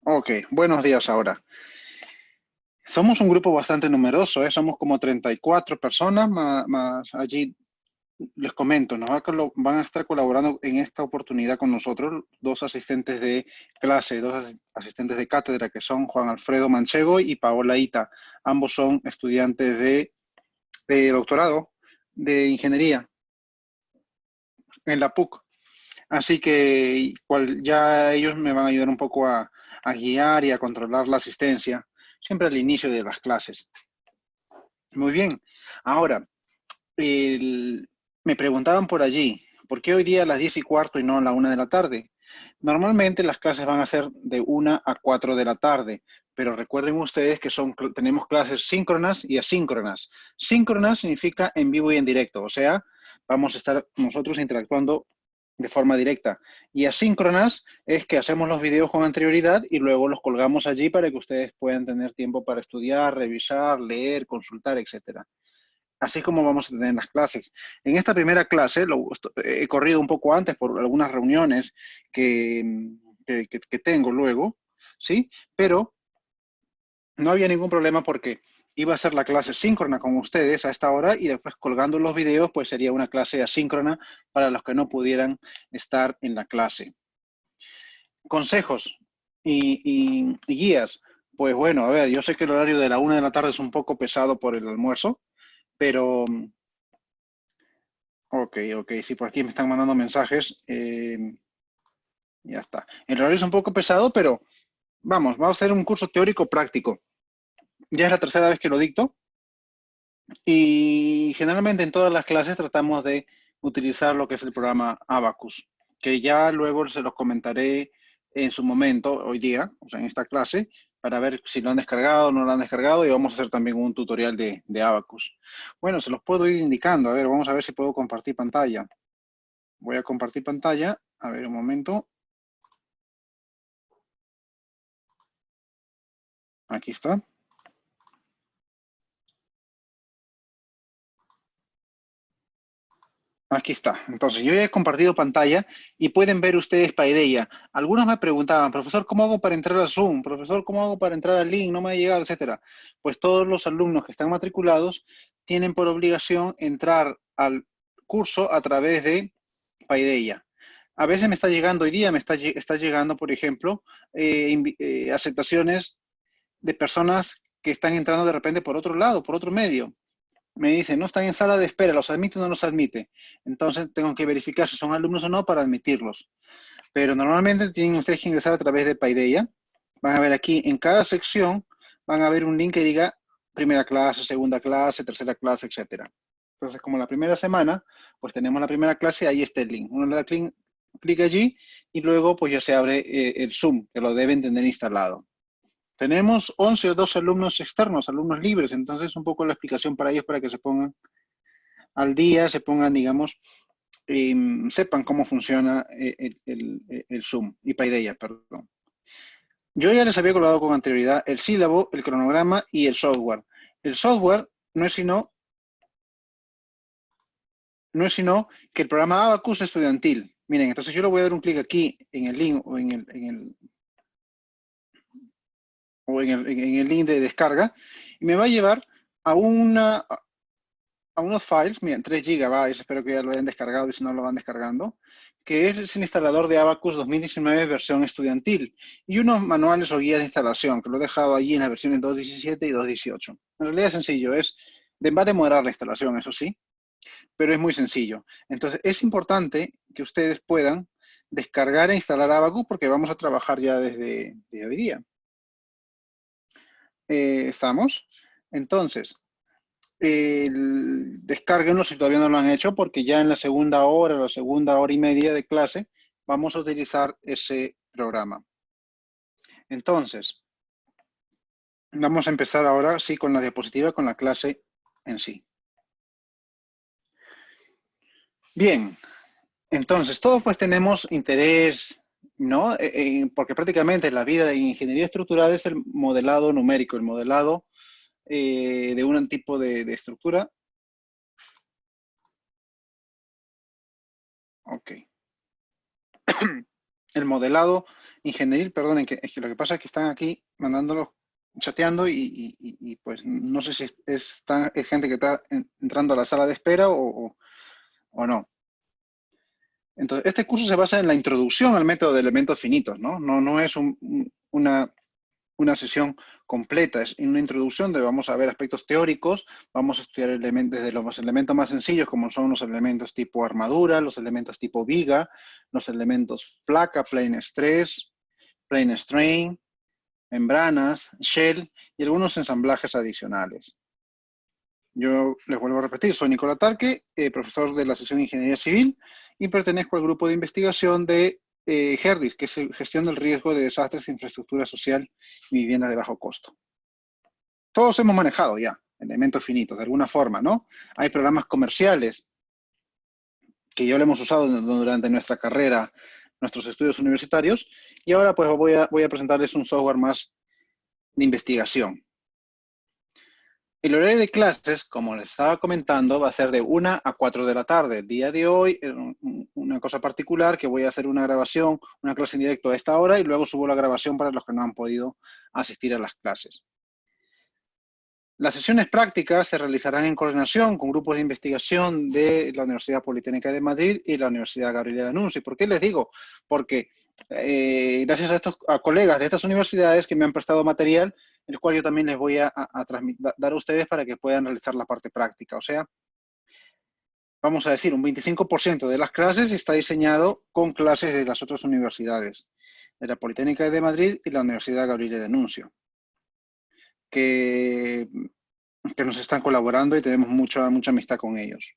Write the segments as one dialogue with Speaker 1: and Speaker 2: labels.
Speaker 1: Ok, buenos días ahora. Somos un grupo bastante numeroso, ¿eh? Somos como 34 personas, más allí les comento, van a estar colaborando en esta oportunidad con nosotros dos asistentes de clase, asistentes de cátedra, que son Juan Alfredo Manchego y Paola Ita. Ambos son estudiantes de doctorado de ingeniería en la PUC. Así que ya ellos me van a ayudar un poco a guiar y a controlar la asistencia, siempre al inicio de las clases. Muy bien. Ahora, me preguntaban por allí, ¿por qué hoy día a las 10:15 y no a la 1 de la tarde? Normalmente las clases van a ser de 1 a 4 de la tarde, pero recuerden ustedes que tenemos clases síncronas y asíncronas. Síncronas significa en vivo y en directo, o sea, vamos a estar nosotros interactuando de forma directa. Y asíncronas es que hacemos los videos con anterioridad y luego los colgamos allí para que ustedes puedan tener tiempo para estudiar, revisar, leer, consultar, etcétera. Así como vamos a tener las clases. En esta primera clase, he corrido un poco antes por algunas reuniones que tengo luego, ¿sí? Pero no había ningún problema porque iba a ser la clase síncrona con ustedes a esta hora y después colgando los videos, pues sería una clase asíncrona para los que no pudieran estar en la clase. Consejos y guías. Pues bueno, a ver, yo sé que el horario de la 1 de la tarde es un poco pesado por el almuerzo, pero ok, sí, por aquí me están mandando mensajes. Ya está. El horario es un poco pesado, pero vamos a hacer un curso teórico práctico. Ya es la tercera vez que lo dicto y generalmente en todas las clases tratamos de utilizar lo que es el programa Abacus, que ya luego se los comentaré en su momento, hoy día, o sea, en esta clase, para ver si lo han descargado o no lo han descargado y vamos a hacer también un tutorial de Abacus. Bueno, se los puedo ir indicando. A ver, vamos a ver si puedo compartir pantalla. Voy a compartir pantalla. A ver, un momento. Aquí está. Aquí está. Entonces, yo ya he compartido pantalla y pueden ver ustedes Paideia. Algunos me preguntaban, profesor, ¿cómo hago para entrar a Zoom? Profesor, ¿cómo hago para entrar al link? No me ha llegado, etcétera. Pues todos los alumnos que están matriculados tienen por obligación entrar al curso a través de Paideia. A veces me está llegando hoy día, está llegando, por ejemplo, aceptaciones de personas que están entrando de repente por otro lado, por otro medio. Me dicen, no están en sala de espera, ¿los admite o no los admite? Entonces tengo que verificar si son alumnos o no para admitirlos. Pero normalmente tienen ustedes que ingresar a través de Paideia. Van a ver aquí, en cada sección, van a ver un link que diga primera clase, segunda clase, tercera clase, etcétera. Entonces, como la primera semana, pues tenemos la primera clase, ahí está el link. Uno le da clic allí y luego pues ya se abre el Zoom, que lo deben tener instalado. Tenemos 11 o 12 alumnos externos, alumnos libres, entonces un poco la explicación para ellos para que se pongan al día, se pongan, digamos, sepan cómo funciona el Zoom y Paideia, perdón. Yo ya les había colgado con anterioridad el sílabo, el cronograma y el software. El software no es sino que el programa Abacus estudiantil. Miren, entonces yo le voy a dar un clic aquí en el link o en el link de descarga y me va a llevar a unos files, miren, 3 gigabytes, espero que ya lo hayan descargado y si no lo van descargando, que es el instalador de Abacus 2019 versión estudiantil y unos manuales o guías de instalación, que lo he dejado allí en las versiones 2.17 y 2.18. En realidad es sencillo, va a demorar la instalación, eso sí, pero es muy sencillo. Entonces, es importante que ustedes puedan descargar e instalar Abacus porque vamos a trabajar ya desde hoy día. ¿Estamos? Entonces, descárguenlo si todavía no lo han hecho, porque ya en la segunda hora y media de clase, vamos a utilizar ese programa. Entonces, vamos a empezar ahora sí con la diapositiva, con la clase en sí. Bien, entonces todos pues tenemos interés, ¿no? Porque prácticamente la vida de ingeniería estructural es el modelado numérico, el modelado de un tipo de estructura. Ok. el modelado ingenieril, perdonen, es que lo que pasa es que están aquí mandándolos, chateando y pues no sé si es gente que está entrando a la sala de espera o no. Entonces, este curso se basa en la introducción al método de elementos finitos, ¿no? No es una sesión completa, es una introducción donde vamos a ver aspectos teóricos, vamos a estudiar elementos, desde los elementos más sencillos, como son los elementos tipo armadura, los elementos tipo viga, los elementos placa, plane stress, plane strain, membranas, shell y algunos ensamblajes adicionales. Yo les vuelvo a repetir, soy Nicolás Tarque, profesor de la sección de Ingeniería Civil y pertenezco al grupo de investigación de GERDIS, que es Gestión del Riesgo de Desastres de Infraestructura Social y Vivienda de Bajo Costo. Todos hemos manejado ya elementos finitos, de alguna forma, ¿no? Hay programas comerciales que ya lo hemos usado durante nuestra carrera, nuestros estudios universitarios, y ahora pues voy a presentarles un software más de investigación. El horario de clases, como les estaba comentando, va a ser de 1 a 4 de la tarde. El día de hoy, una cosa particular, que voy a hacer una grabación, una clase en directo a esta hora y luego subo la grabación para los que no han podido asistir a las clases. Las sesiones prácticas se realizarán en coordinación con grupos de investigación de la Universidad Politécnica de Madrid y la Universidad Gabriela de D'Annunzio. ¿Por qué les digo? Porque gracias a estos colegas de estas universidades que me han prestado material, el cual yo también les voy a dar a ustedes para que puedan realizar la parte práctica. O sea, vamos a decir, un 25% de las clases está diseñado con clases de las otras universidades, de la Politécnica de Madrid y la Universidad Gabriela de D'Annunzio, que nos están colaborando y tenemos mucha amistad con ellos.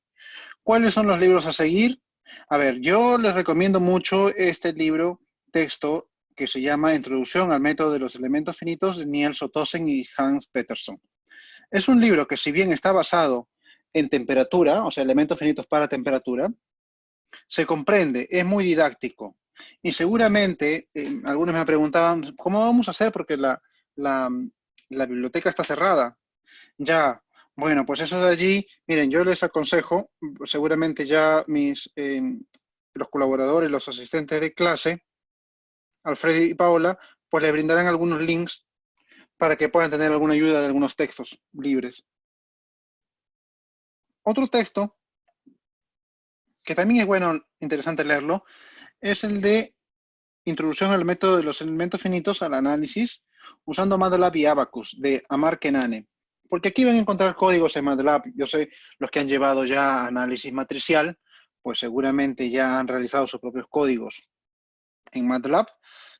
Speaker 1: ¿Cuáles son los libros a seguir? A ver, yo les recomiendo mucho este libro, texto, que se llama Introducción al método de los elementos finitos de Niels Ottosen y Hans Petersson. Es un libro que, si bien está basado en temperatura, o sea, elementos finitos para temperatura, se comprende, es muy didáctico. Y seguramente, algunos me preguntaban, ¿cómo vamos a hacer? Porque la biblioteca está cerrada. Ya, bueno, pues eso de allí, miren, yo les aconsejo, seguramente ya los colaboradores, los asistentes de clase, Alfredo y Paola, pues les brindarán algunos links para que puedan tener alguna ayuda de algunos textos libres. Otro texto, que también es bueno, interesante leerlo, es el de Introducción al método de los elementos finitos al análisis usando MATLAB y Abacus, de Amar Kenane. Porque aquí van a encontrar códigos en MATLAB. Yo sé, los que han llevado ya análisis matricial, pues seguramente ya han realizado sus propios códigos en MATLAB,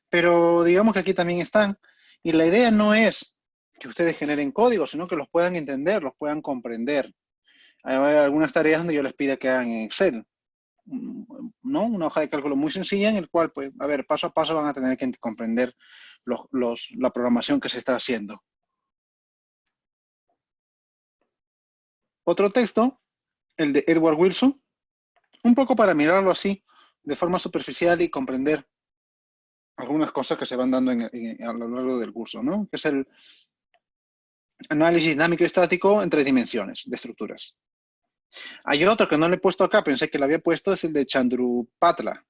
Speaker 1: pero digamos que aquí también están. Y la idea no es que ustedes generen códigos, sino que los puedan entender, los puedan comprender. Hay algunas tareas donde yo les pido que hagan en Excel, ¿no? Una hoja de cálculo muy sencilla en el cual, pues, a ver, paso a paso van a tener que comprender la programación que se está haciendo. Otro texto, el de Edward Wilson, un poco para mirarlo así, de forma superficial y comprender algunas cosas que se van dando a lo largo del curso, ¿no? Que es el análisis dinámico y estático en 3 dimensiones de estructuras. Hay otro que no le he puesto acá, pensé que lo había puesto, es el de Chandrupatla,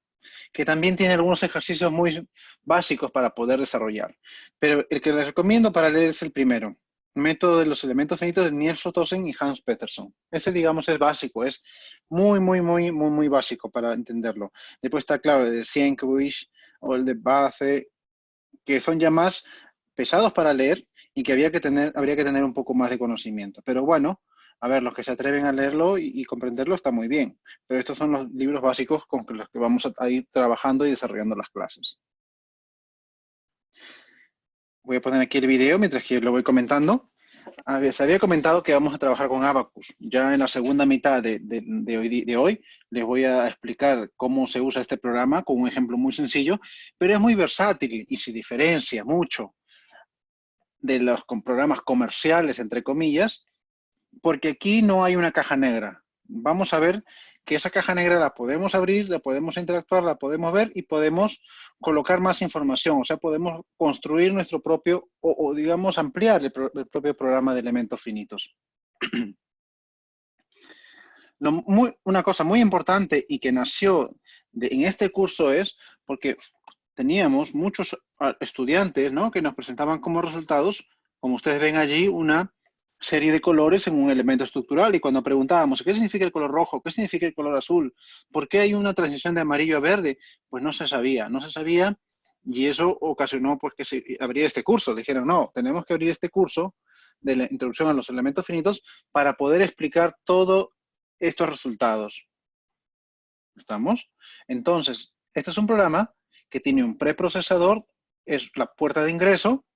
Speaker 1: que también tiene algunos ejercicios muy básicos para poder desarrollar. Pero el que les recomiendo para leer es el primero, Método de los elementos finitos de Niels Ottosen y Hans Petersson. Ese, digamos, es básico, es muy básico para entenderlo. Después está, claro, el de Sienkiewicz o el de Bathe, que son ya más pesados para leer y que habría que tener un poco más de conocimiento. Pero bueno, a ver, los que se atreven a leerlo y comprenderlo está muy bien. Pero estos son los libros básicos con los que vamos a ir trabajando y desarrollando las clases. Voy a poner aquí el video mientras que lo voy comentando. A ver, se había comentado que vamos a trabajar con Abacus. Ya en la segunda mitad de hoy les voy a explicar cómo se usa este programa con un ejemplo muy sencillo, pero es muy versátil y se diferencia mucho de los programas comerciales, entre comillas, porque aquí no hay una caja negra. Vamos a ver que esa caja negra la podemos abrir, la podemos interactuar, la podemos ver y podemos colocar más información. O sea, podemos construir nuestro propio, o digamos, ampliar el propio programa de elementos finitos. Una cosa muy importante y que nació en este curso es porque teníamos muchos estudiantes, ¿no?, que nos presentaban como resultados, como ustedes ven allí, una serie de colores en un elemento estructural. Y cuando preguntábamos, ¿qué significa el color rojo? ¿Qué significa el color azul? ¿Por qué hay una transición de amarillo a verde? Pues no se sabía, y eso ocasionó pues, que se abriera este curso. Dijeron, no, tenemos que abrir este curso de la introducción a los elementos finitos para poder explicar todos estos resultados. ¿Estamos? Entonces, este es un programa que tiene un preprocesador, es la puerta de ingreso.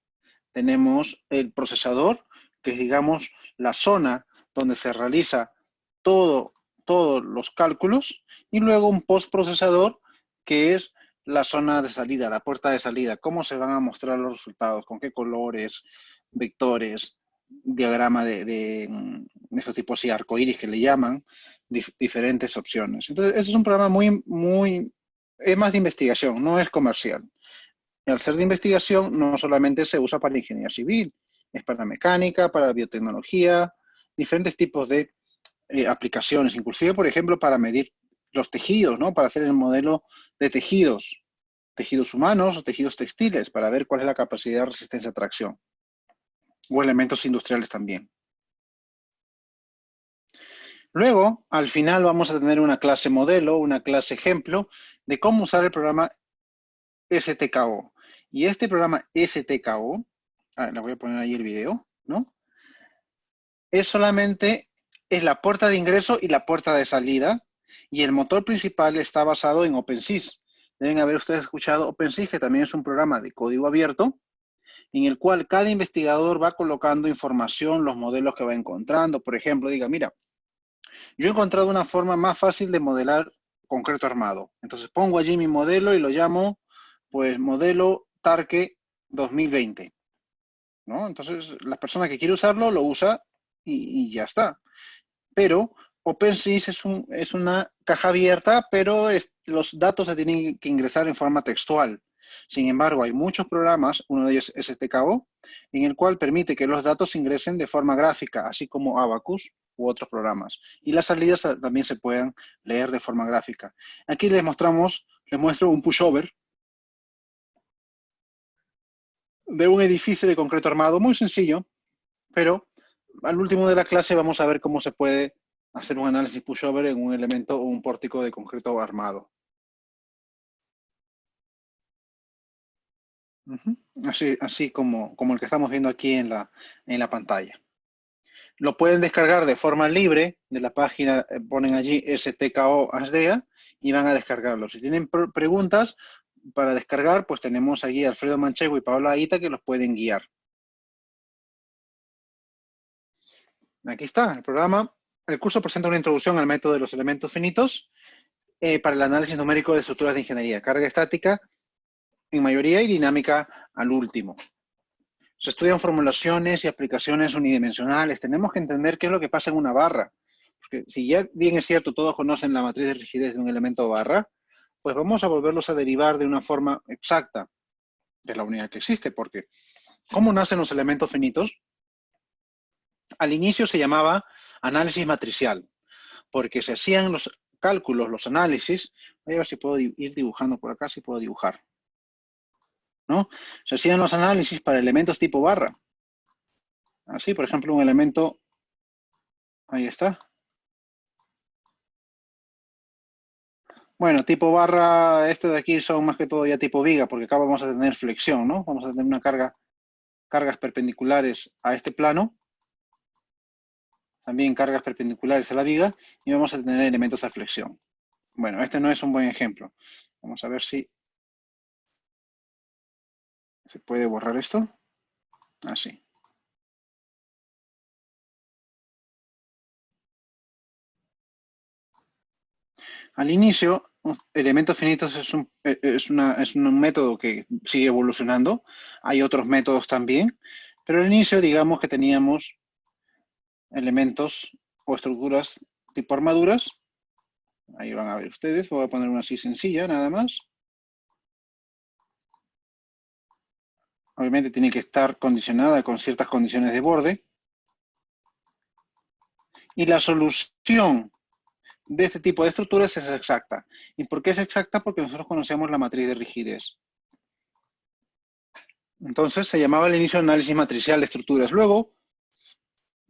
Speaker 1: Tenemos el procesador, que es, digamos, la zona donde se realiza todos los cálculos, y luego un postprocesador, que es la zona de salida, la puerta de salida, cómo se van a mostrar los resultados, con qué colores, vectores, diagrama de estos tipos, sí, arcoíris que le llaman, diferentes opciones. Entonces, este es un programa es más de investigación, no es comercial. Y al ser de investigación, no solamente se usa para ingeniería civil, es para mecánica, para biotecnología, diferentes tipos de aplicaciones, inclusive, por ejemplo, para medir los tejidos, ¿no? Para hacer el modelo de tejidos humanos o tejidos textiles, para ver cuál es la capacidad de resistencia a tracción, o elementos industriales también. Luego, al final, vamos a tener una clase modelo, una clase ejemplo de cómo usar el programa STKO. Y este programa STKO, le voy a poner ahí el video, ¿no? Es la puerta de ingreso y la puerta de salida, y el motor principal está basado en OpenSys. Deben haber ustedes escuchado OpenSys, que también es un programa de código abierto, en el cual cada investigador va colocando información, los modelos que va encontrando. Por ejemplo, diga, mira, yo he encontrado una forma más fácil de modelar concreto armado. Entonces pongo allí mi modelo y lo llamo, pues, modelo Tarque 2020, ¿no? Entonces, la persona que quiere usarlo, lo usa y ya está. Pero OpenSys es una caja abierta, pero los datos se tienen que ingresar en forma textual. Sin embargo, hay muchos programas, uno de ellos es STKO, en el cual permite que los datos ingresen de forma gráfica, así como Abacus u otros programas. Y las salidas también se pueden leer de forma gráfica. Aquí les muestro un pushover de un edificio de concreto armado, muy sencillo, pero al último de la clase vamos a ver cómo se puede hacer un análisis pushover en un elemento o un pórtico de concreto armado. Así como el que estamos viendo aquí en la pantalla. Lo pueden descargar de forma libre de la página, ponen allí STKO ASDEA y van a descargarlo. Si tienen preguntas para descargar, pues tenemos allí a Alfredo Manchego y Pablo Aita, que los pueden guiar. Aquí está el programa. El curso presenta una introducción al método de los elementos finitos para el análisis numérico de estructuras de ingeniería, carga estática en mayoría y dinámica al último. Se estudian formulaciones y aplicaciones unidimensionales. Tenemos que entender qué es lo que pasa en una barra. Porque si ya bien es cierto, todos conocen la matriz de rigidez de un elemento barra, pues vamos a volverlos a derivar de una forma exacta, que es la única que existe, porque ¿cómo nacen los elementos finitos? Al inicio se llamaba análisis matricial, porque se hacían los cálculos, los análisis. Voy a ver si puedo ir dibujando por acá, si puedo dibujar, ¿no? Se hacían los análisis para elementos tipo barra. Así, por ejemplo, un elemento, ahí está. Bueno, tipo barra, este de aquí son más que todo ya tipo viga, porque acá vamos a tener flexión, ¿no? Vamos a tener una cargas perpendiculares a este plano, también cargas perpendiculares a la viga, y vamos a tener elementos a flexión. Bueno, este no es un buen ejemplo. Vamos a ver si se puede borrar esto. Así. Al inicio, elementos finitos es un método que sigue evolucionando. Hay otros métodos también, pero al inicio, digamos que teníamos elementos o estructuras tipo armaduras. Ahí van a ver ustedes. Voy a poner una así sencilla, nada más. Obviamente tiene que estar condicionada con ciertas condiciones de borde. Y la solución de este tipo de estructuras es exacta. ¿Y por qué es exacta? Porque nosotros conocemos la matriz de rigidez. Entonces se llamaba al inicio análisis matricial de estructuras. Luego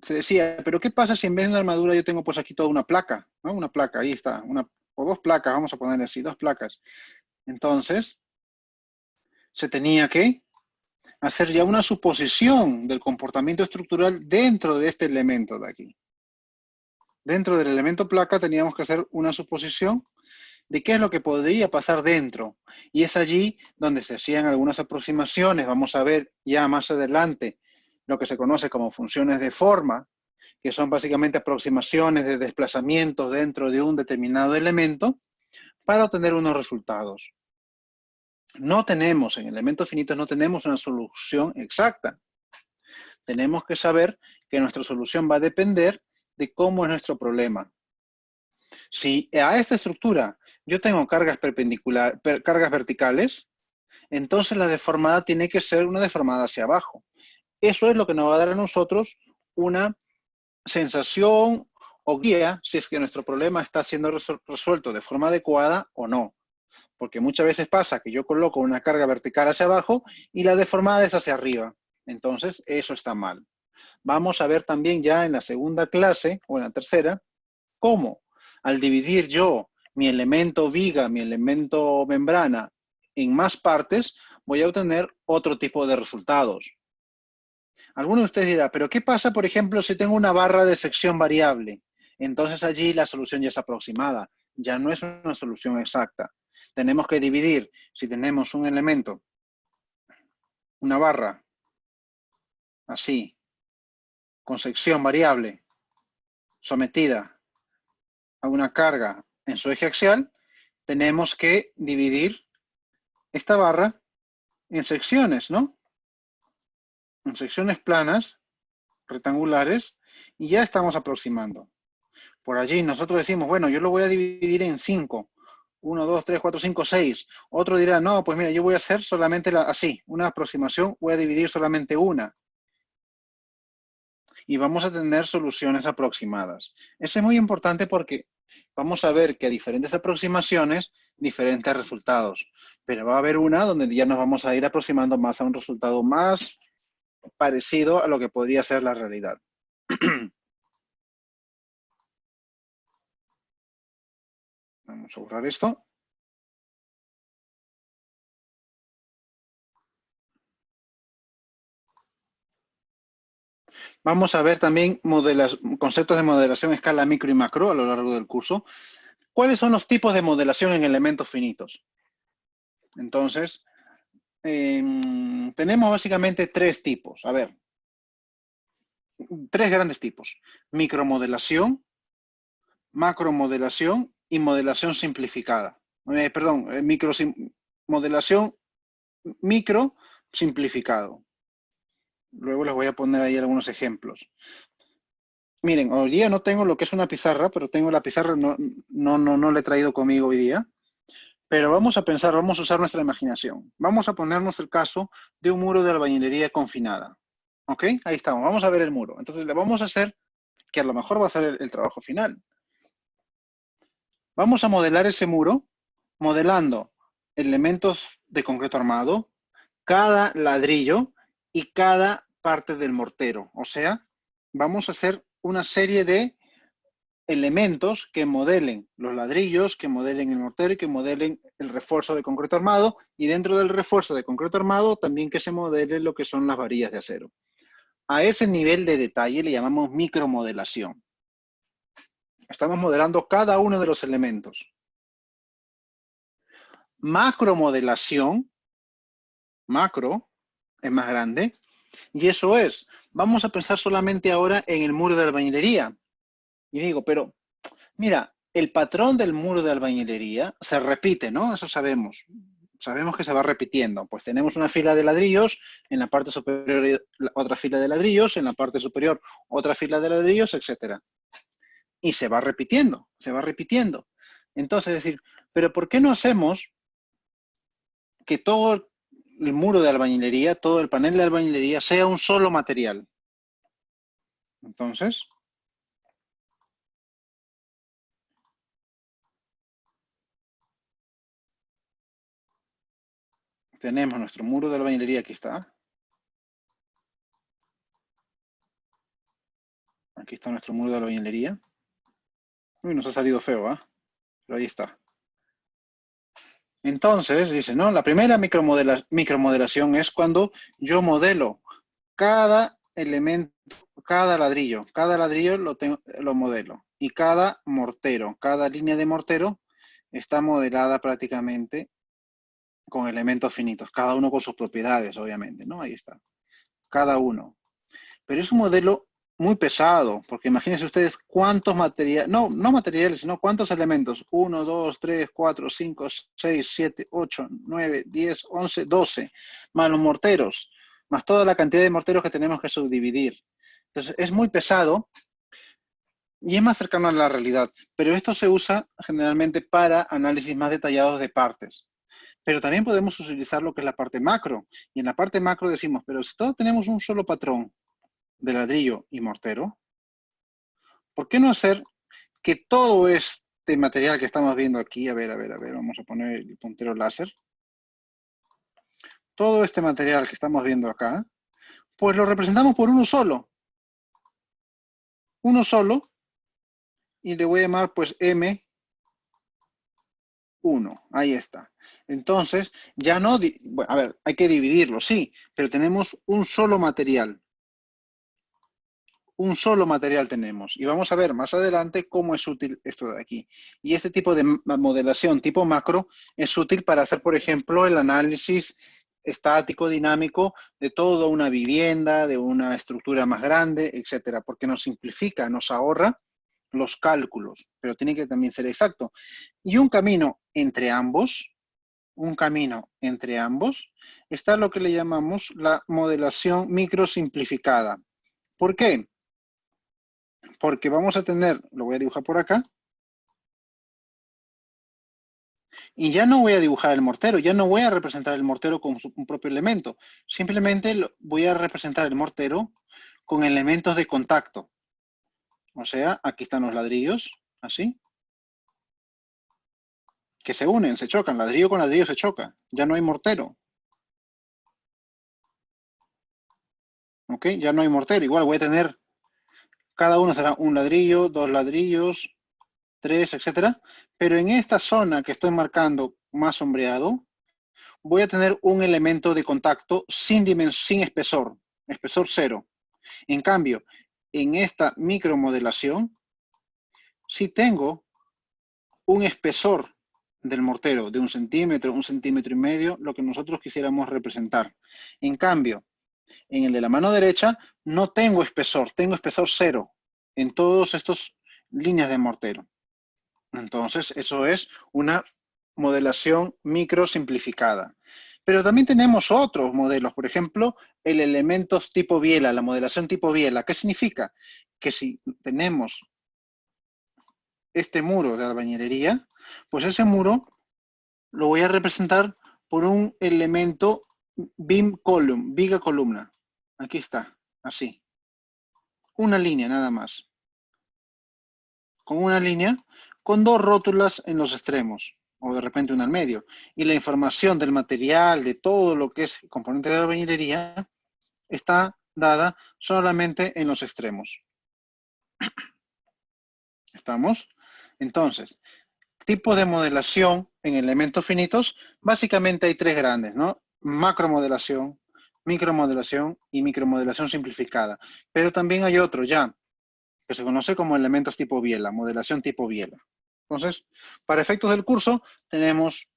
Speaker 1: se decía, pero ¿qué pasa si en vez de una armadura yo tengo pues aquí toda una placa? ¿No? Una placa, ahí está, o dos placas, vamos a ponerle así, dos placas. Entonces se tenía que hacer ya una suposición del comportamiento estructural dentro de este elemento de aquí. Dentro del elemento placa teníamos que hacer una suposición de qué es lo que podría pasar dentro. Y es allí donde se hacían algunas aproximaciones. Vamos a ver ya más adelante lo que se conoce como funciones de forma, que son básicamente aproximaciones de desplazamiento dentro de un determinado elemento para obtener unos resultados. No tenemos, en elementos finitos no tenemos una solución exacta. Tenemos que saber que nuestra solución va a depender de cómo es nuestro problema. Si a esta estructura yo tengo cargas cargas verticales, entonces la deformada tiene que ser una deformada hacia abajo. Eso es lo que nos va a dar a nosotros una sensación o guía si es que nuestro problema está siendo resuelto de forma adecuada o no. Porque muchas veces pasa que yo coloco una carga vertical hacia abajo y la deformada es hacia arriba. Entonces, eso está mal. Vamos a ver también ya en la segunda clase o en la tercera cómo al dividir yo mi elemento viga, mi elemento membrana en más partes, voy a obtener otro tipo de resultados. Alguno de ustedes dirá, pero ¿qué pasa, por ejemplo, si tengo una barra de sección variable? Entonces allí la solución ya es aproximada, ya no es una solución exacta. Tenemos que dividir, si tenemos un elemento, una barra, así, con sección variable, sometida a una carga en su eje axial, tenemos que dividir esta barra en secciones, ¿no? En secciones planas, rectangulares, y ya estamos aproximando. Por allí nosotros decimos, bueno, yo lo voy a dividir en 5. 1, 2, 3, 4, 5, 6. Otro dirá, no, pues mira, yo voy a hacer solamente así, una aproximación, voy a dividir solamente una. Y vamos a tener soluciones aproximadas. Eso es muy importante porque vamos a ver que a diferentes aproximaciones, diferentes resultados. Pero va a haber una donde ya nos vamos a ir aproximando más a un resultado más parecido a lo que podría ser la realidad. Vamos a borrar esto. Vamos a ver también conceptos de modelación a escala micro y macro a lo largo del curso. ¿Cuáles son los tipos de modelación en elementos finitos? Entonces, tenemos básicamente tres tipos. A ver, tres grandes tipos. Micromodelación, macromodelación y modelación simplificada. Modelación micro simplificado. Luego les voy a poner ahí algunos ejemplos. Miren, hoy día no tengo lo que es una pizarra, pero tengo la pizarra, no la he traído conmigo hoy día. Pero vamos a pensar, vamos a usar nuestra imaginación. Vamos a ponernos el caso de un muro de albañilería confinada. ¿Ok? Ahí estamos, vamos a ver el muro. Entonces le vamos a hacer, que a lo mejor va a ser el trabajo final. Vamos a modelar ese muro modelando elementos de concreto armado, cada ladrillo y cada parte del mortero. O sea, vamos a hacer una serie de elementos que modelen los ladrillos, que modelen el mortero y que modelen el refuerzo de concreto armado, y dentro del refuerzo de concreto armado también que se modele lo que son las varillas de acero. A ese nivel de detalle le llamamos micromodelación. Estamos modelando cada uno de los elementos. Macromodelación, macro, es más grande, y eso es, vamos a pensar solamente ahora en el muro de albañilería. Y digo, pero mira, el patrón del muro de albañilería se repite, ¿no? Eso sabemos. Sabemos que se va repitiendo. Pues tenemos una fila de ladrillos, en la parte superior otra fila de ladrillos, en la parte superior otra fila de ladrillos, etc. Y se va repitiendo, se va repitiendo. Entonces, es decir, pero ¿por qué no hacemos que todo el muro de albañilería, todo el panel de albañilería sea un solo material? Entonces, tenemos nuestro muro de albañilería, aquí está. Aquí está nuestro muro de albañilería. Uy, nos ha salido feo, ¿ah? Pero ahí está. Entonces, dice, ¿no? La primera micromodelación es cuando yo modelo cada elemento, cada ladrillo lo modelo. Y cada mortero, cada línea de mortero está modelada prácticamente con elementos finitos, cada uno con sus propiedades, obviamente, ¿no? Ahí está, cada uno. Pero es un modelo muy pesado, porque imagínense ustedes cuántos materiales, no materiales, sino cuántos elementos. 1, 2, 3, 4, 5, 6, 7, 8, 9, 10, 11, 12, más los morteros, más toda la cantidad de morteros que tenemos que subdividir. Entonces, es muy pesado y es más cercano a la realidad, pero esto se usa generalmente para análisis más detallados de partes. Pero también podemos utilizar lo que es la parte macro, y en la parte macro decimos, pero si todos tenemos un solo patrón de ladrillo y mortero, ¿por qué no hacer que todo este material que estamos viendo aquí, a ver, vamos a poner el puntero láser, todo este material que estamos viendo acá, pues lo representamos por uno solo, y le voy a llamar pues M1, ahí está. Entonces, ya no, bueno, a ver, hay que dividirlo, sí, pero tenemos un solo material. Un solo material tenemos. Y vamos a ver más adelante cómo es útil esto de aquí. Y este tipo de modelación tipo macro es útil para hacer, por ejemplo, el análisis estático, dinámico de toda una vivienda, de una estructura más grande, etcétera, porque nos simplifica, nos ahorra los cálculos, pero tiene que también ser exacto. Y un camino entre ambos está lo que le llamamos la modelación microsimplificada. ¿Por qué? Porque vamos a tener, lo voy a dibujar por acá, y ya no voy a dibujar el mortero, ya no voy a representar el mortero con un propio elemento, simplemente voy a representar el mortero con elementos de contacto. O sea, aquí están los ladrillos, así, que se unen, se chocan, ladrillo con ladrillo se choca, ya no hay mortero. ¿Ok? Ya no hay mortero, igual voy a tener, cada uno será un ladrillo, dos ladrillos, tres, etcétera, pero en esta zona que estoy marcando más sombreado, voy a tener un elemento de contacto sin espesor, espesor cero. En cambio, en esta micromodelación, sí tengo un espesor del mortero de 1 centímetro, 1,5 centímetros, lo que nosotros quisiéramos representar. En cambio, en el de la mano derecha no tengo espesor cero en todas estas líneas de mortero. Entonces, eso es una modelación micro simplificada. Pero también tenemos otros modelos, por ejemplo, el elementos tipo biela, la modelación tipo biela. ¿Qué significa? Que si tenemos este muro de albañilería, pues ese muro lo voy a representar por un elemento beam column, viga columna. Aquí está, así. Una línea nada más. Con una línea con dos rótulas en los extremos, o de repente una al medio. Y la información del material, de todo lo que es componente de albañilería, está dada solamente en los extremos. ¿Estamos? Entonces, tipos de modelación en elementos finitos, básicamente hay tres grandes, ¿no? Macromodelación, micromodelación y micromodelación simplificada. Pero también hay otro ya, que se conoce como elementos tipo biela, modelación tipo biela. Entonces, para efectos del curso, tenemos,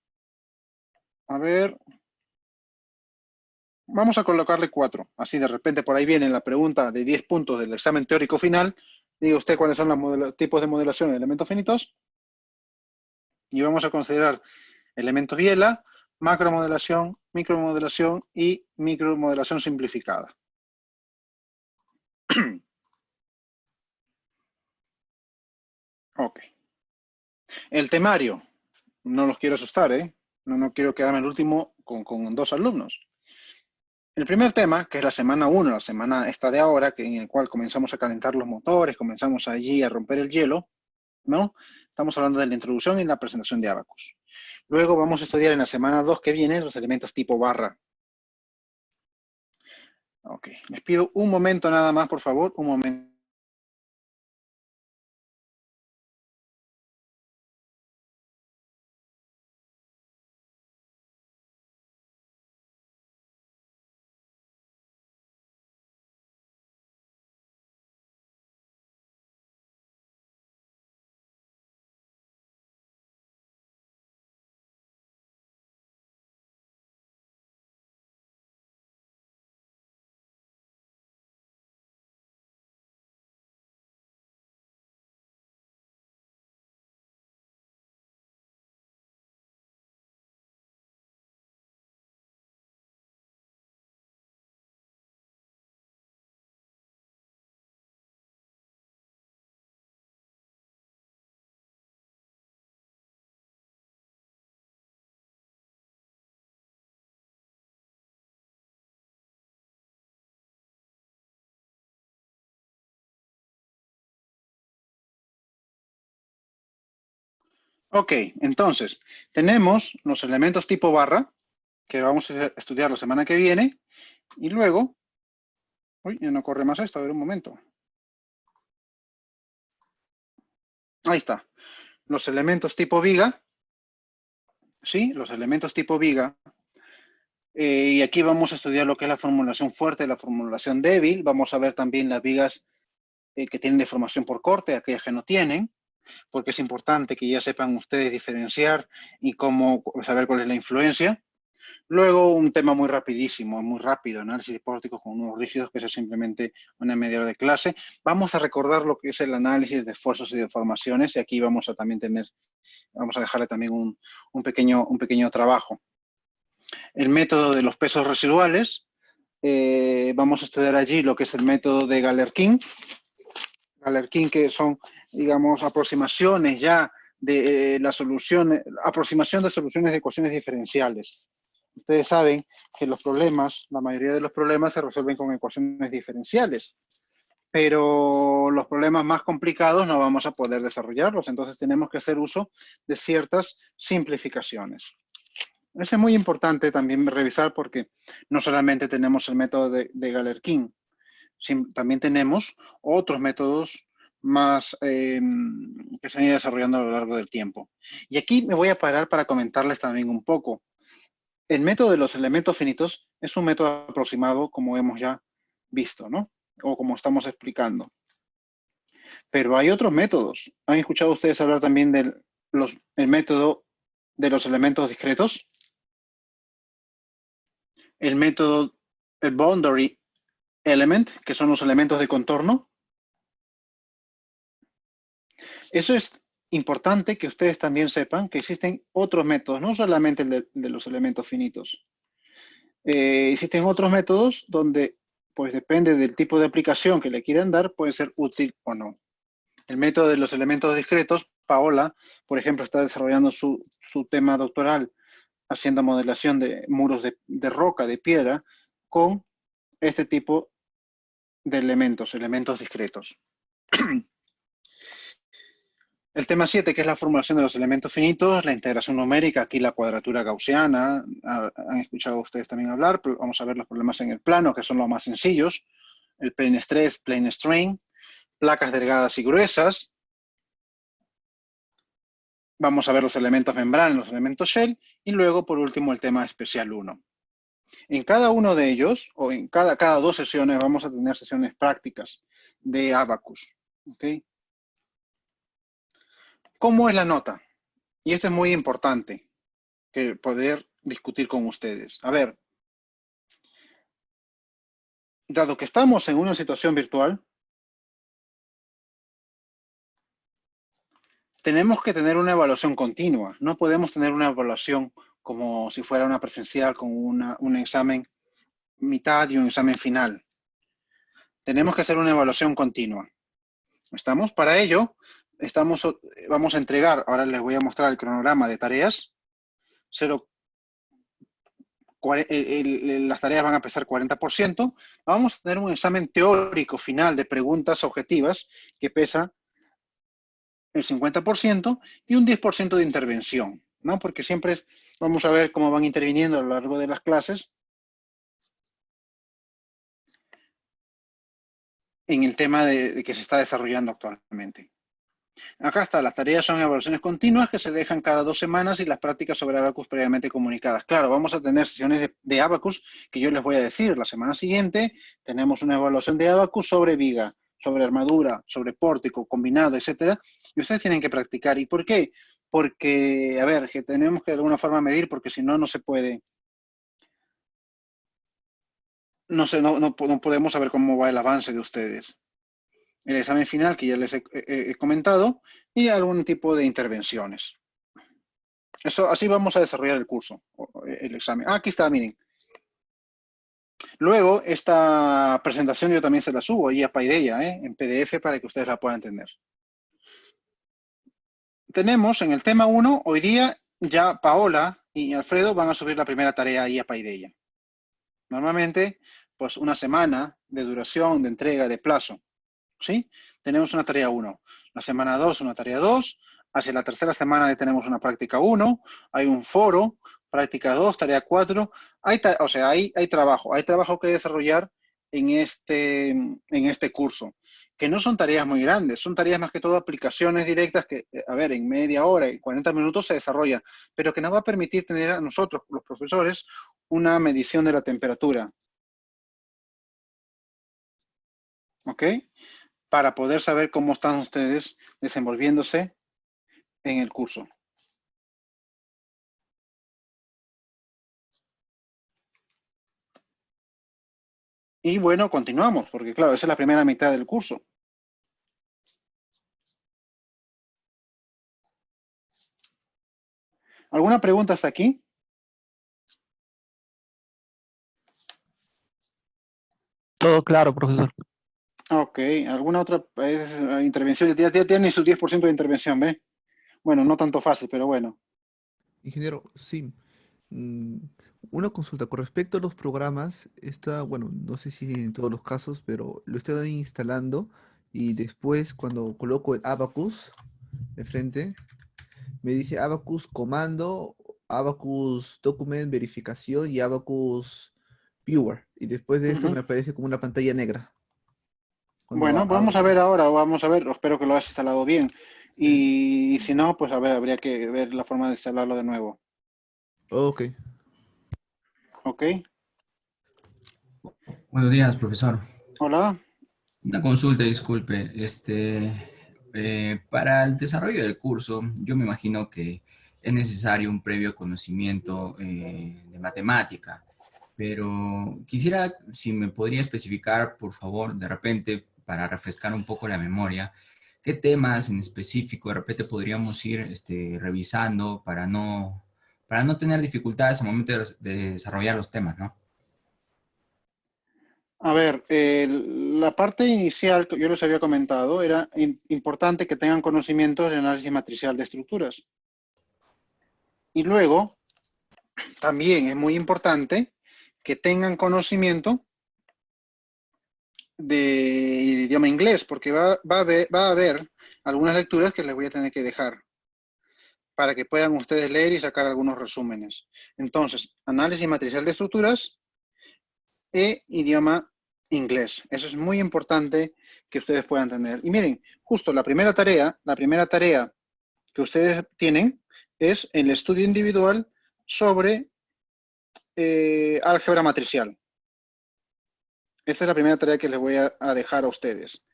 Speaker 1: a ver, vamos a colocarle 4. Así de repente por ahí viene la pregunta de 10 puntos del examen teórico final. Diga usted cuáles son los tipos de modelación en elementos finitos. Y vamos a considerar elementos biela, macromodelación, micromodelación y micromodelación simplificada. Ok. El temario. No los quiero asustar, ¿eh? No quiero quedarme el último con 2 alumnos. El primer tema, que es la semana 1, la semana esta de ahora, en el cual comenzamos a calentar los motores, comenzamos allí a romper el hielo, ¿no? Estamos hablando de la introducción y la presentación de Abacus. Luego vamos a estudiar en la semana 2 que viene los elementos tipo barra. Ok, les pido un momento nada más, por favor, un momento. Ok, entonces, tenemos los elementos tipo barra, que vamos a estudiar la semana que viene, y luego, uy, ya no corre más esto, a ver un momento. Ahí está. Los elementos tipo viga, ¿sí? Los elementos tipo viga. Y aquí vamos a estudiar lo que es la formulación fuerte y la formulación débil. Vamos a ver también las vigas que tienen deformación por corte, aquellas que no tienen, porque es importante que ya sepan ustedes diferenciar y cómo saber cuál es la influencia. Luego, un tema muy rapidísimo, muy rápido, análisis de pórticos con nudos rígidos, que eso es simplemente una media hora de clase. Vamos a recordar lo que es el análisis de esfuerzos y deformaciones, y aquí vamos a también vamos a dejarle también un pequeño trabajo. El método de los pesos residuales, vamos a estudiar allí lo que es el método de Galerkin. Galerkin, que son, digamos, aproximaciones ya de la solución, aproximación de soluciones de ecuaciones diferenciales. Ustedes saben que los problemas, la mayoría de los problemas se resuelven con ecuaciones diferenciales, pero los problemas más complicados no vamos a poder desarrollarlos, entonces tenemos que hacer uso de ciertas simplificaciones. Eso es muy importante también revisar porque no solamente tenemos el método de Galerkin, también tenemos otros métodos más que se han ido desarrollando a lo largo del tiempo. Y aquí me voy a parar para comentarles también un poco. El método de los elementos finitos es un método aproximado, como hemos ya visto, ¿no? O como estamos explicando. Pero hay otros métodos. ¿Han escuchado ustedes hablar también del método de los elementos discretos? El método, el boundary element, que son los elementos de contorno. Eso es importante que ustedes también sepan que existen otros métodos, no solamente el de los elementos finitos. Existen otros métodos donde, pues depende del tipo de aplicación que le quieran dar, puede ser útil o no. El método de los elementos discretos, Paola, por ejemplo, está desarrollando su tema doctoral haciendo modelación de muros de roca, de piedra, con este tipo de elementos discretos. El tema 7, que es la formulación de los elementos finitos, la integración numérica, aquí la cuadratura gaussiana, han escuchado ustedes también hablar, pero vamos a ver los problemas en el plano, que son los más sencillos, el plane stress, plane strain, placas delgadas y gruesas, vamos a ver los elementos membrana, los elementos shell, y luego, por último, el tema especial 1. En cada uno de ellos, o en cada 2 sesiones, vamos a tener sesiones prácticas de Abacus. ¿Okay? ¿Cómo es la nota? Y esto es muy importante, que poder discutir con ustedes. A ver, dado que estamos en una situación virtual, tenemos que tener una evaluación continua. No podemos tener una evaluación como si fuera una presencial con un examen mitad y un examen final. Tenemos que hacer una evaluación continua. ¿Estamos? Para ello, vamos a entregar, ahora les voy a mostrar el cronograma de tareas. Las tareas van a pesar 40%. Vamos a tener un examen teórico final de preguntas objetivas que pesa el 50% y un 10% de intervención, ¿no? Porque siempre vamos a ver cómo van interviniendo a lo largo de las clases en el tema de que se está desarrollando actualmente. Acá está, las tareas son evaluaciones continuas que se dejan cada 2 semanas y las prácticas sobre Abacus previamente comunicadas. Claro, vamos a tener sesiones de Abacus que yo les voy a decir. La semana siguiente tenemos una evaluación de Abacus sobre viga, sobre armadura, sobre pórtico, combinado, etcétera. Y ustedes tienen que practicar. ¿Y por qué? Porque, a ver, que tenemos que de alguna forma medir porque si no, no se puede. No podemos saber cómo va el avance de ustedes. El examen final que ya les he comentado y algún tipo de intervenciones. Eso, así vamos a desarrollar el curso, el examen. Aquí está, miren. Luego, esta presentación yo también se la subo ahí a Paideia, en PDF para que ustedes la puedan entender. Tenemos en el tema 1, hoy día ya Paola y Alfredo van a subir la primera tarea ahí a Paideia. Normalmente, pues una semana de duración, de entrega, de plazo. ¿Sí? Tenemos una tarea 1. La semana 2, una tarea 2. Hacia la tercera semana ya tenemos una práctica 1, hay un foro, práctica 2, tarea 4. O sea, hay trabajo que desarrollar en este curso, que no son tareas muy grandes, son tareas más que todo aplicaciones directas que, a ver, en media hora y 40 minutos se desarrollan, pero que nos va a permitir tener a nosotros, los profesores, una medición de la temperatura. ¿Ok? Para poder saber cómo están ustedes desenvolviéndose en el curso. Y bueno, continuamos, porque claro, esa es la primera mitad del curso. ¿Alguna pregunta hasta aquí?
Speaker 2: Todo claro, profesor.
Speaker 1: Ok, ¿alguna otra intervención? Ya tiene su 10% de intervención, ¿ve? Bueno, no tanto fácil, pero bueno.
Speaker 3: Ingeniero, sí. mm, Una consulta con respecto a los programas, está, bueno, no sé si en todos los casos, pero lo estoy instalando y después cuando coloco el Abacus de frente, me dice Abacus comando, Abacus document verificación y Abacus viewer. Y después de eso
Speaker 1: Ujú.
Speaker 3: me aparece como una pantalla negra. Cuando
Speaker 1: Bueno, vamos a
Speaker 3: abro.
Speaker 1: ver ahora, vamos a ver, espero que lo hayas instalado bien.
Speaker 3: ¿Sí?
Speaker 1: Y si no, pues a ver, habría que ver la forma de instalarlo de nuevo.
Speaker 3: Ok.
Speaker 1: ¿Ok?
Speaker 4: Buenos días, profesor.
Speaker 1: Hola.
Speaker 4: Una consulta, disculpe. Para el desarrollo del curso, yo me imagino que es necesario un previo conocimiento de matemática, pero quisiera, si me podría especificar, por favor, de repente, para refrescar un poco la memoria, qué temas en específico de repente podríamos ir revisando para no tener dificultades al momento de desarrollar los temas, ¿no?
Speaker 1: A ver, la parte inicial que yo les había comentado era importante que tengan conocimientos de análisis matricial de estructuras. Y luego, también es muy importante que tengan conocimiento del idioma inglés, porque va a haber algunas lecturas que les voy a tener que dejar para que puedan ustedes leer y sacar algunos resúmenes. Entonces, análisis matricial de estructuras e idioma inglés. Eso es muy importante que ustedes puedan tener. Y miren, justo la primera tarea que ustedes tienen es el estudio individual sobre álgebra matricial. Esta es la primera tarea que les voy a dejar a ustedes.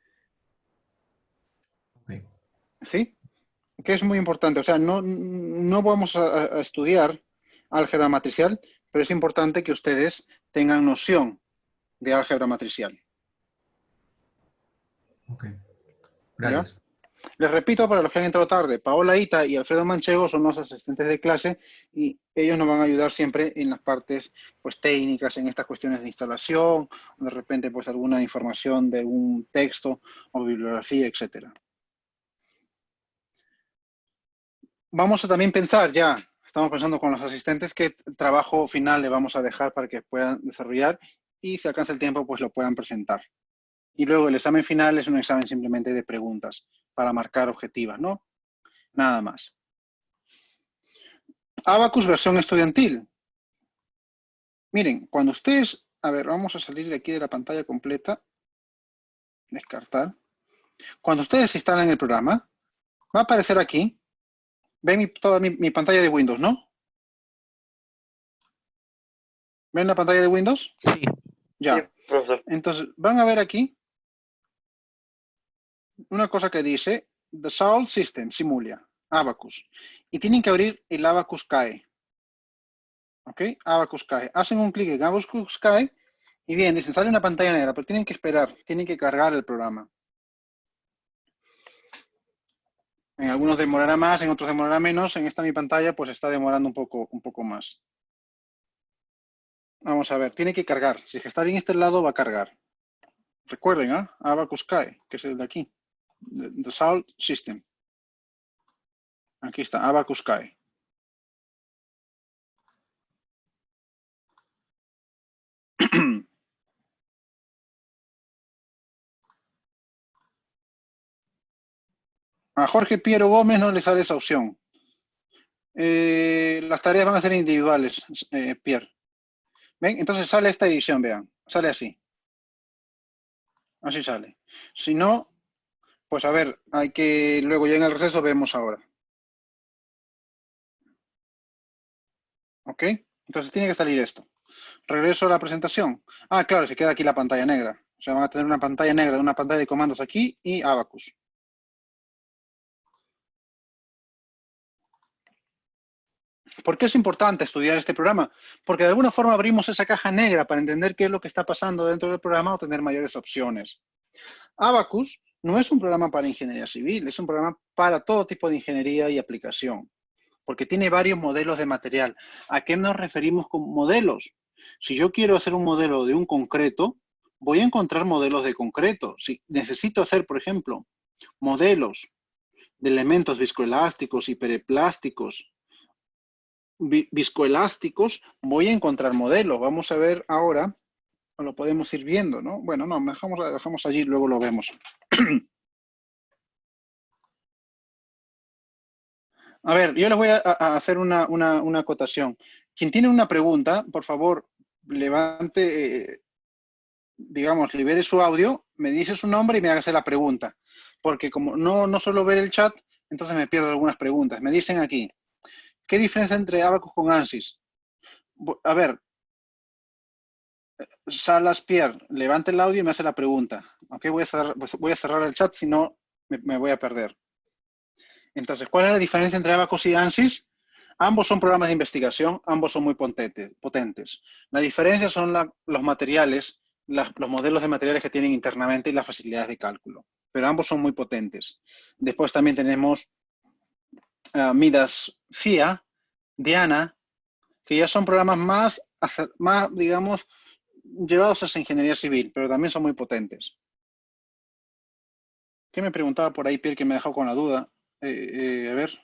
Speaker 4: Ok.
Speaker 1: ¿Sí? Que es muy importante. O sea, no vamos a estudiar álgebra matricial, pero es importante que ustedes tengan noción de álgebra matricial.
Speaker 4: Ok.
Speaker 1: ¿Ya?
Speaker 4: Gracias.
Speaker 1: Les repito para los que han entrado tarde, Paola Ita y Alfredo Manchego son los asistentes de clase y ellos nos van a ayudar siempre en las partes pues, técnicas, en estas cuestiones de instalación, de repente pues alguna información de un texto o bibliografía, etcétera. Vamos a también pensar ya, estamos pensando con los asistentes qué trabajo final le vamos a dejar para que puedan desarrollar y si alcanza el tiempo pues lo puedan presentar. Y luego el examen final es un examen simplemente de preguntas para marcar objetivas, ¿no? Nada más. Abacus versión estudiantil. Miren, cuando ustedes, a ver, vamos a salir de aquí de la pantalla completa, descartar. Cuando ustedes instalan el programa, va a aparecer aquí, ven toda mi pantalla de Windows, ¿no? ¿Ven la pantalla de Windows?
Speaker 2: Sí,
Speaker 1: Ya.
Speaker 2: sí, profesor.
Speaker 1: Entonces, van a ver aquí una cosa que dice The Salt System, Simulia, Abacus. Y tienen que abrir el Abacus CAE. ¿Ok? Abacus CAE. Hacen un clic en Abacus CAE y bien, dicen, sale una pantalla negra, pero tienen que esperar, tienen que cargar el programa. En algunos demorará más, en otros demorará menos. En esta mi pantalla pues está demorando un poco más. Vamos a ver, tiene que cargar. Si es que está bien instalado, va a cargar. Recuerden, Abacus CAE, que es el de aquí. The Salt System. Aquí está, Abacus CAE. A Jorge Piero Gómez no le sale esa opción. Las tareas van a ser individuales, Pierre. ¿Ven? Entonces sale esta edición, vean. Sale así. Así sale. Si no, pues a ver, hay que, luego ya en el receso vemos ahora. ¿Ok? Entonces tiene que salir esto. Regreso a la presentación. Ah, claro, se queda aquí la pantalla negra. O sea, van a tener una pantalla negra de una pantalla de comandos aquí y Abacus. ¿Por qué es importante estudiar este programa? Porque de alguna forma abrimos esa caja negra para entender qué es lo que está pasando dentro del programa o tener mayores opciones. Abacus no es un programa para ingeniería civil, es un programa para todo tipo de ingeniería y aplicación, porque tiene varios modelos de material. ¿A qué nos referimos con modelos? Si yo quiero hacer un modelo de un concreto, voy a encontrar modelos de concreto. Si necesito hacer, por ejemplo, modelos de elementos viscoelásticos, hiperplásticos, viscoelásticos, voy a encontrar modelos. Vamos a ver ahora, lo podemos ir viendo, ¿no? Bueno, no, dejamos allí, luego lo vemos. A ver, yo les voy a hacer una acotación. Quien tiene una pregunta, por favor, levante, digamos, libere su audio, me dice su nombre y me haga la pregunta. Porque como no suelo ver el chat, entonces me pierdo algunas preguntas. Me dicen aquí, ¿qué diferencia entre Abacus con ANSYS? A ver, Salas Pierre, levante el audio y me hace la pregunta. Ok, voy a cerrar el chat, si no me voy a perder. Entonces, ¿cuál es la diferencia entre Abacus y ANSYS? Ambos son programas de investigación, ambos son muy potentes. La diferencia son los materiales, los modelos de materiales que tienen internamente y las facilidades de cálculo. Pero ambos son muy potentes. Después también tenemos Midas FIA, Diana, que ya son programas más, digamos, llevados a esa ingeniería civil, pero también son muy potentes. ¿Qué me preguntaba por ahí, Pierre, que me dejó con la duda? A ver.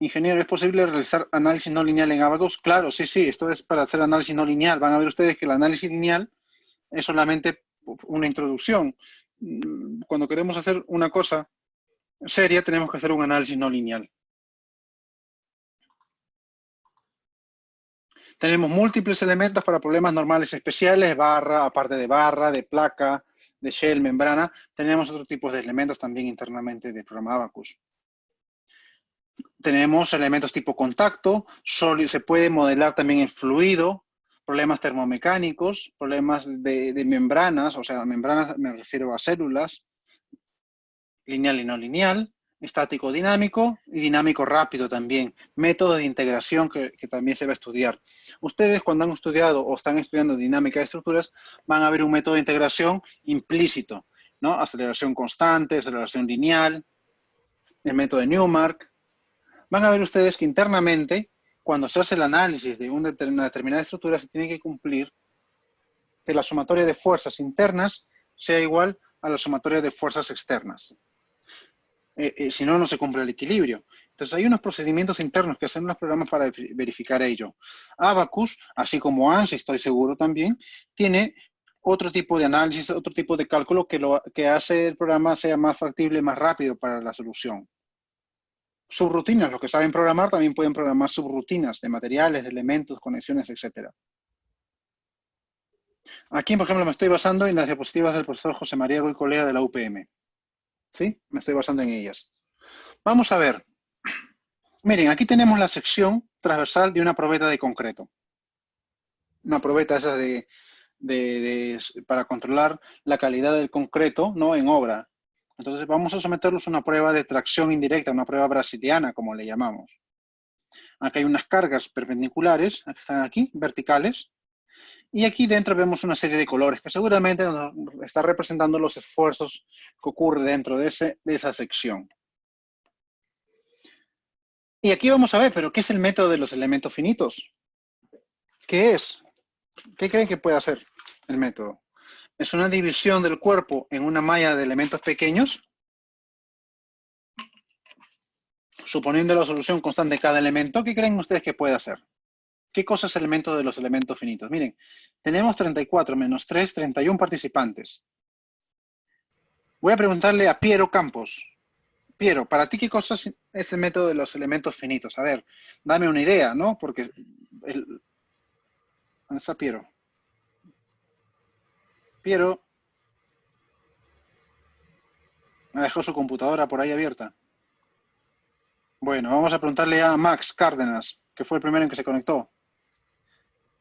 Speaker 1: Ingeniero, ¿es posible realizar análisis no lineal en Abacus? Claro, sí, esto es para hacer análisis no lineal. Van a ver ustedes que el análisis lineal es solamente una introducción. Cuando queremos hacer una cosa seria, tenemos que hacer un análisis no lineal. Tenemos múltiples elementos para problemas normales especiales, barra, aparte de barra, de placa, de shell, membrana. Tenemos otros tipos de elementos también internamente del programa Abacus. Tenemos elementos tipo contacto, se puede modelar también en fluido, problemas termomecánicos, problemas de membranas, o sea, membranas me refiero a células, lineal y no lineal, estático dinámico y dinámico rápido también, métodos de integración que también se va a estudiar. Ustedes cuando han estudiado o están estudiando dinámica de estructuras van a ver un método de integración implícito, ¿no? Aceleración constante, aceleración lineal, el método de Newmark. Van a ver ustedes que internamente, cuando se hace el análisis de una determinada estructura, se tiene que cumplir que la sumatoria de fuerzas internas sea igual a la sumatoria de fuerzas externas. Si no, no se cumple el equilibrio. Entonces, hay unos procedimientos internos que hacen los programas para verificar ello. Abacus, así como ANSYS, estoy seguro también, tiene otro tipo de análisis, otro tipo de cálculo que hace el programa sea más factible, más rápido para la solución. Subrutinas, los que saben programar también pueden programar subrutinas de materiales, de elementos, conexiones, etc. Aquí, por ejemplo, me estoy basando en las diapositivas del profesor José María Goicolea de la UPM. ¿Sí? Me estoy basando en ellas. Vamos a ver. Miren, aquí tenemos la sección transversal de una probeta de concreto. Una probeta esa para controlar la calidad del concreto, ¿no? En obra. Entonces vamos a someterlos a una prueba de tracción indirecta, una prueba brasiliana, como le llamamos. Aquí hay unas cargas perpendiculares, que están aquí, verticales. Y aquí dentro vemos una serie de colores que seguramente nos está representando los esfuerzos que ocurren dentro de esa sección. Y aquí vamos a ver, pero ¿qué es el método de los elementos finitos? ¿Qué es? ¿Qué creen que puede hacer el método? ¿Es una división del cuerpo en una malla de elementos pequeños? Suponiendo la solución constante de cada elemento, ¿qué creen ustedes que puede hacer? ¿Qué cosa es el método de los elementos finitos? Miren, tenemos 34 menos 3, 31 participantes. Voy a preguntarle a Piero Campos. Piero, ¿para ti qué cosa es el método de los elementos finitos? A ver, dame una idea, ¿no? Porque ¿dónde está Piero? Piero me dejó su computadora por ahí abierta. Bueno, vamos a preguntarle a Max Cárdenas, que fue el primero en que se conectó.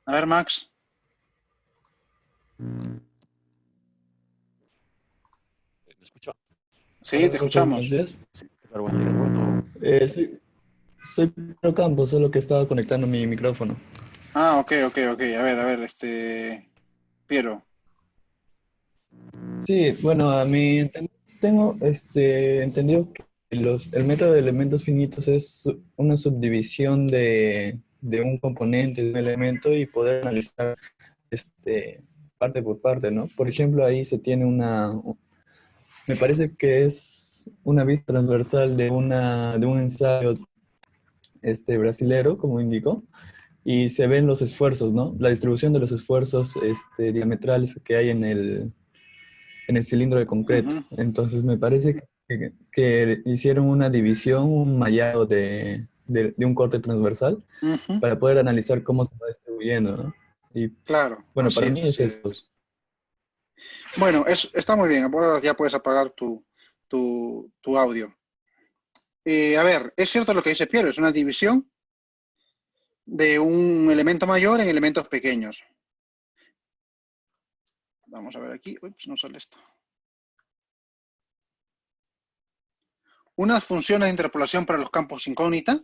Speaker 1: A ver, Max.
Speaker 5: ¿Me escucha?
Speaker 1: Sí, te
Speaker 5: Hola, pues, buenos
Speaker 1: escuchamos.
Speaker 5: días.
Speaker 1: Sí.
Speaker 5: ¿Qué tal? Buen día. Bueno, soy Pedro Campos, solo que estaba conectando mi micrófono.
Speaker 1: Ah, ok. A ver, Piero.
Speaker 5: Sí, bueno, tengo entendido que el método de elementos finitos es una subdivisión de un componente, de un elemento y poder analizar parte por parte, ¿no? Por ejemplo, ahí se tiene me parece que es una vista transversal de un ensayo brasilero, como indicó, y se ven los esfuerzos, ¿no? La distribución de los esfuerzos diametrales que hay en el cilindro de concreto.
Speaker 1: Ujú,
Speaker 5: Entonces me parece que hicieron una división, un mallado de un corte transversal
Speaker 1: ujú.
Speaker 5: para poder analizar cómo se va distribuyendo, ¿no? Y
Speaker 1: Claro,
Speaker 5: bueno, para mí es
Speaker 1: así
Speaker 5: esto.
Speaker 1: es. Bueno, está muy bien. Ahora ya puedes apagar tu audio. A ver, es cierto lo que dice Piero, es una división de un elemento mayor en elementos pequeños. Vamos a ver aquí. Ups, no sale esto. Unas funciones de interpolación para los campos incógnita.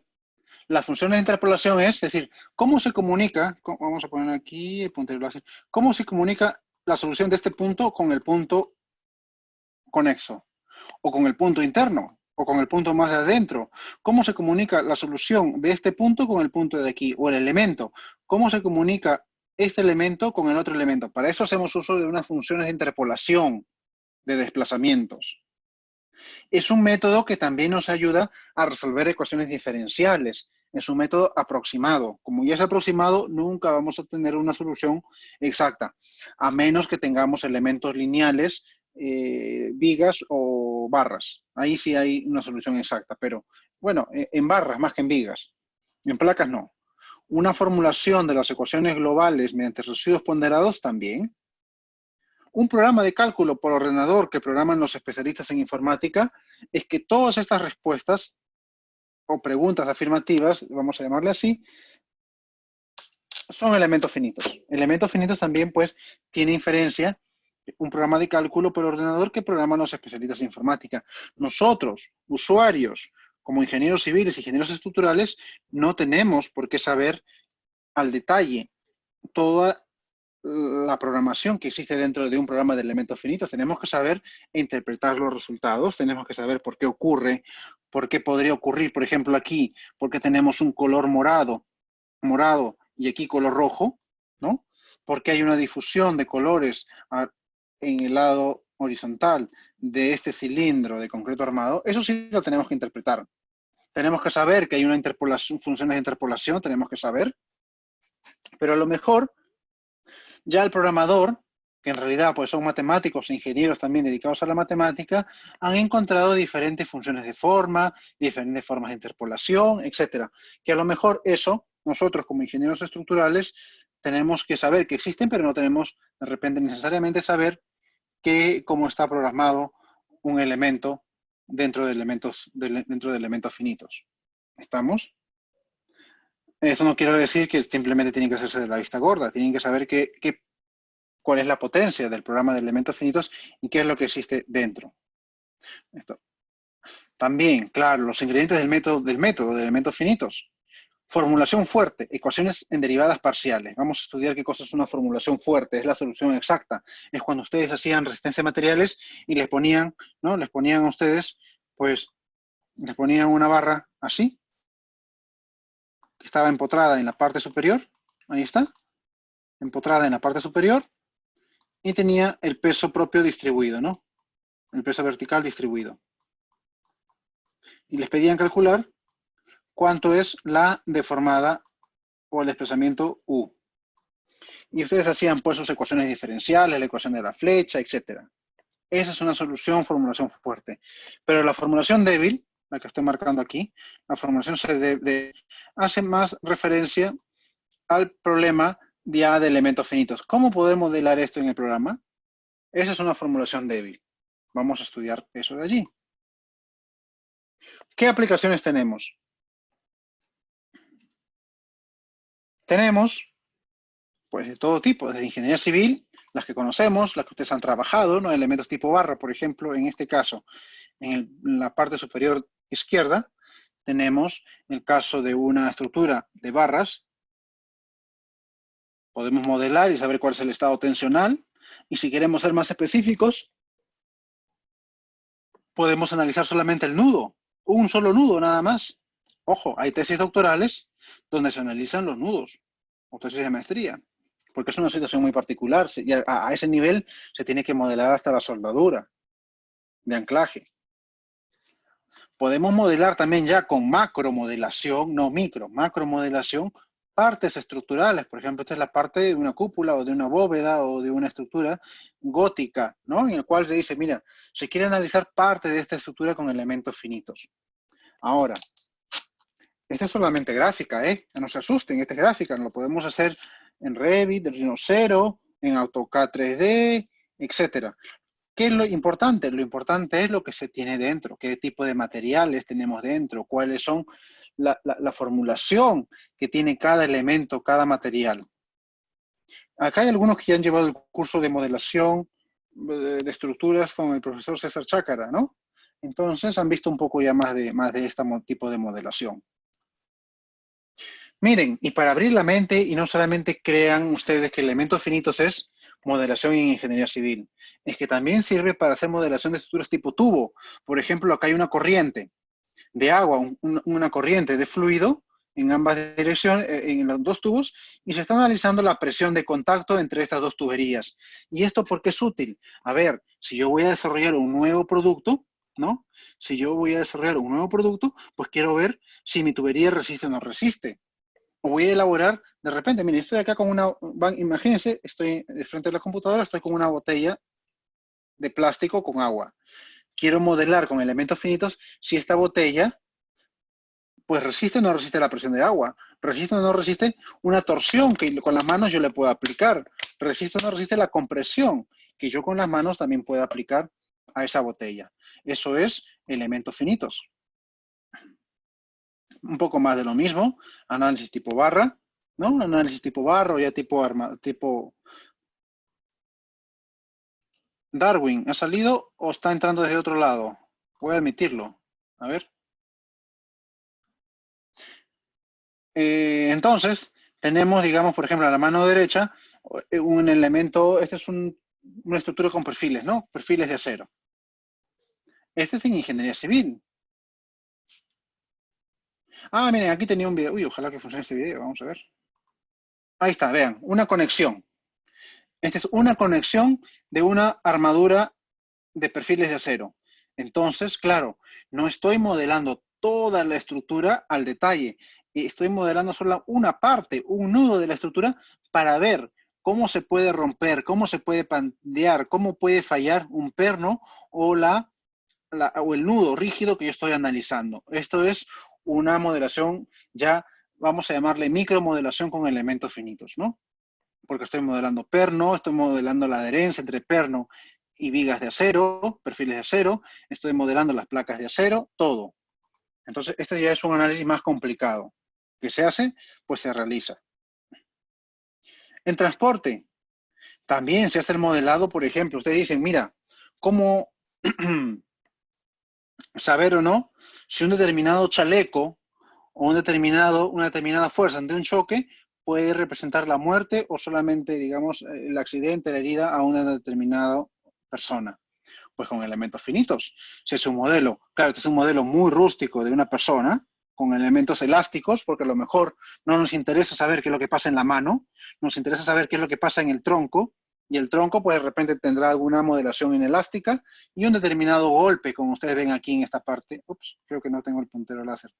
Speaker 1: Las funciones de interpolación es decir, cómo se comunica, vamos a poner aquí el puntero láser, cómo se comunica la solución de este punto con el punto conexo, o con el punto interno, o con el punto más de adentro. ¿Cómo se comunica la solución de este punto con el punto de aquí? O el elemento. ¿Cómo se comunica este elemento con el otro elemento? Para eso hacemos uso de unas funciones de interpolación de desplazamientos. Es un método que también nos ayuda a resolver ecuaciones diferenciales. Es un método aproximado. Como ya es aproximado, nunca vamos a tener una solución exacta, a menos que tengamos elementos lineales, vigas o barras. Ahí sí hay una solución exacta, pero bueno, en barras más que en vigas. En placas no. Una formulación de las ecuaciones globales mediante residuos ponderados también. Un programa de cálculo por ordenador que programan los especialistas en informática es que todas estas respuestas o preguntas afirmativas, vamos a llamarle así, son elementos finitos. Elementos finitos también, pues, tiene inferencia un programa de cálculo por ordenador que programan los especialistas en informática. Nosotros, usuarios, como ingenieros civiles y ingenieros estructurales, no tenemos por qué saber al detalle toda la programación que existe dentro de un programa de elementos finitos. Tenemos que saber interpretar los resultados, tenemos que saber por qué ocurre, por qué podría ocurrir, por ejemplo, aquí, porque tenemos un color morado y aquí color rojo, ¿no? Porque hay una difusión de colores en el lado horizontal de este cilindro de concreto armado. Eso sí lo tenemos que interpretar. Tenemos que saber que hay una interpolación, funciones de interpolación, tenemos que saber, pero a lo mejor ya el programador, que en realidad pues son matemáticos e ingenieros también dedicados a la matemática, han encontrado diferentes funciones de forma, diferentes formas de interpolación, etcétera. Que a lo mejor eso, nosotros como ingenieros estructurales, tenemos que saber que existen, pero no tenemos de repente necesariamente saber cómo está programado un elemento dentro de elementos finitos. ¿Estamos? Eso no quiero decir que simplemente tienen que hacerse de la vista gorda, tienen que saber cuál es la potencia del programa de elementos finitos y qué es lo que existe dentro. Esto. También, claro, los ingredientes del método de elementos finitos. Formulación fuerte, ecuaciones en derivadas parciales. Vamos a estudiar qué cosa es una formulación fuerte, es la solución exacta. Es cuando ustedes hacían resistencia de materiales y les ponían, ¿no? Les ponían a ustedes, pues, les ponían una barra así, que estaba empotrada en la parte superior, ahí está, empotrada en la parte superior, y tenía el peso propio distribuido, ¿no? El peso vertical distribuido. Y les pedían calcular cuánto es la deformada o el desplazamiento U. Y ustedes hacían pues sus ecuaciones diferenciales, la ecuación de la flecha, etc. Esa es una solución, formulación fuerte. Pero la formulación débil, la que estoy marcando aquí, la formulación hace más referencia al problema ya de elementos finitos. ¿Cómo podemos modelar esto en el programa? Esa es una formulación débil. Vamos a estudiar eso de allí. ¿Qué aplicaciones tenemos? Tenemos, pues, de todo tipo, desde ingeniería civil, las que conocemos, las que ustedes han trabajado, ¿no? Elementos tipo barra, por ejemplo, en este caso, en la parte superior izquierda, tenemos el caso de una estructura de barras. Podemos modelar y saber cuál es el estado tensional. Y si queremos ser más específicos, podemos analizar solamente el nudo, un solo nudo nada más. Ojo, hay tesis doctorales donde se analizan los nudos, o tesis de maestría, porque es una situación muy particular. Y a ese nivel se tiene que modelar hasta la soldadura de anclaje. Podemos modelar también ya con macromodelación, no micro, macromodelación, partes estructurales. Por ejemplo, esta es la parte de una cúpula o de una bóveda o de una estructura gótica, ¿no? En el cual se dice, mira, se quiere analizar parte de esta estructura con elementos finitos. Ahora, esta es solamente gráfica, ¿eh? No se asusten, esta es gráfica, lo podemos hacer en Revit, en Rhino 0, en AutoCAD 3D, etcétera. ¿Qué es lo importante? Lo importante es lo que se tiene dentro, qué tipo de materiales tenemos dentro, cuáles son la formulación que tiene cada elemento, cada material. Acá hay algunos que ya han llevado el curso de modelación de estructuras con el profesor César Chácara, ¿no? Entonces han visto un poco ya más de este tipo de modelación. Miren, y para abrir la mente, y no solamente crean ustedes que elementos finitos es modelación en ingeniería civil, es que también sirve para hacer modelación de estructuras tipo tubo. Por ejemplo, acá hay una corriente de agua, una corriente de fluido en ambas direcciones, en los dos tubos, y se está analizando la presión de contacto entre estas dos tuberías. ¿Y esto por qué es útil? A ver, si yo voy a desarrollar un nuevo producto, ¿no? Si yo voy a desarrollar un nuevo producto, pues quiero ver si mi tubería resiste o no resiste. O voy a elaborar, de repente, miren, estoy acá con una, imagínense, estoy de frente a la computadora, estoy con una botella de plástico con agua. Quiero modelar con elementos finitos si esta botella, pues resiste o no resiste la presión de agua, resiste o no resiste una torsión que con las manos yo le puedo aplicar, resiste o no resiste la compresión que yo con las manos también puedo aplicar a esa botella. Eso es elementos finitos. Un poco más de lo mismo, análisis tipo barra, ¿no? Análisis tipo barra o ya tipo Darwin. ¿Ha salido o está entrando desde otro lado? Voy a admitirlo. A ver. Entonces, tenemos, digamos, por ejemplo, a la mano derecha, un elemento, este es una estructura con perfiles, ¿no? Perfiles de acero. Este es en ingeniería civil. Ah, miren, aquí tenía un video. Uy, ojalá que funcione este video. Vamos a ver. Ahí está, vean, una conexión. Esta es una conexión de una armadura de perfiles de acero. Entonces, claro, no estoy modelando toda la estructura al detalle. Estoy modelando solo una parte, un nudo de la estructura para ver cómo se puede romper, cómo se puede pandear, cómo puede fallar un perno o el nudo rígido que yo estoy analizando. Esto es una modelación ya, vamos a llamarle micromodelación con elementos finitos, ¿no? Porque estoy modelando perno, estoy modelando la adherencia entre perno y vigas de acero, perfiles de acero, estoy modelando las placas de acero, todo. Entonces, este ya es un análisis más complicado. ¿Qué se hace? Pues se realiza. En transporte, también se hace el modelado, por ejemplo. Ustedes dicen, mira, ¿cómo saber o no si un determinado chaleco o una determinada fuerza ante un choque puede representar la muerte o solamente, digamos, el accidente, la herida a una determinada persona? Pues con elementos finitos. Si es un modelo, claro, este es un modelo muy rústico de una persona, con elementos elásticos, porque a lo mejor no nos interesa saber qué es lo que pasa en la mano, nos interesa saber qué es lo que pasa en el tronco, y el tronco, pues de repente tendrá alguna modelación inelástica y un determinado golpe, como ustedes ven aquí en esta parte. Ups, creo que no tengo el puntero láser.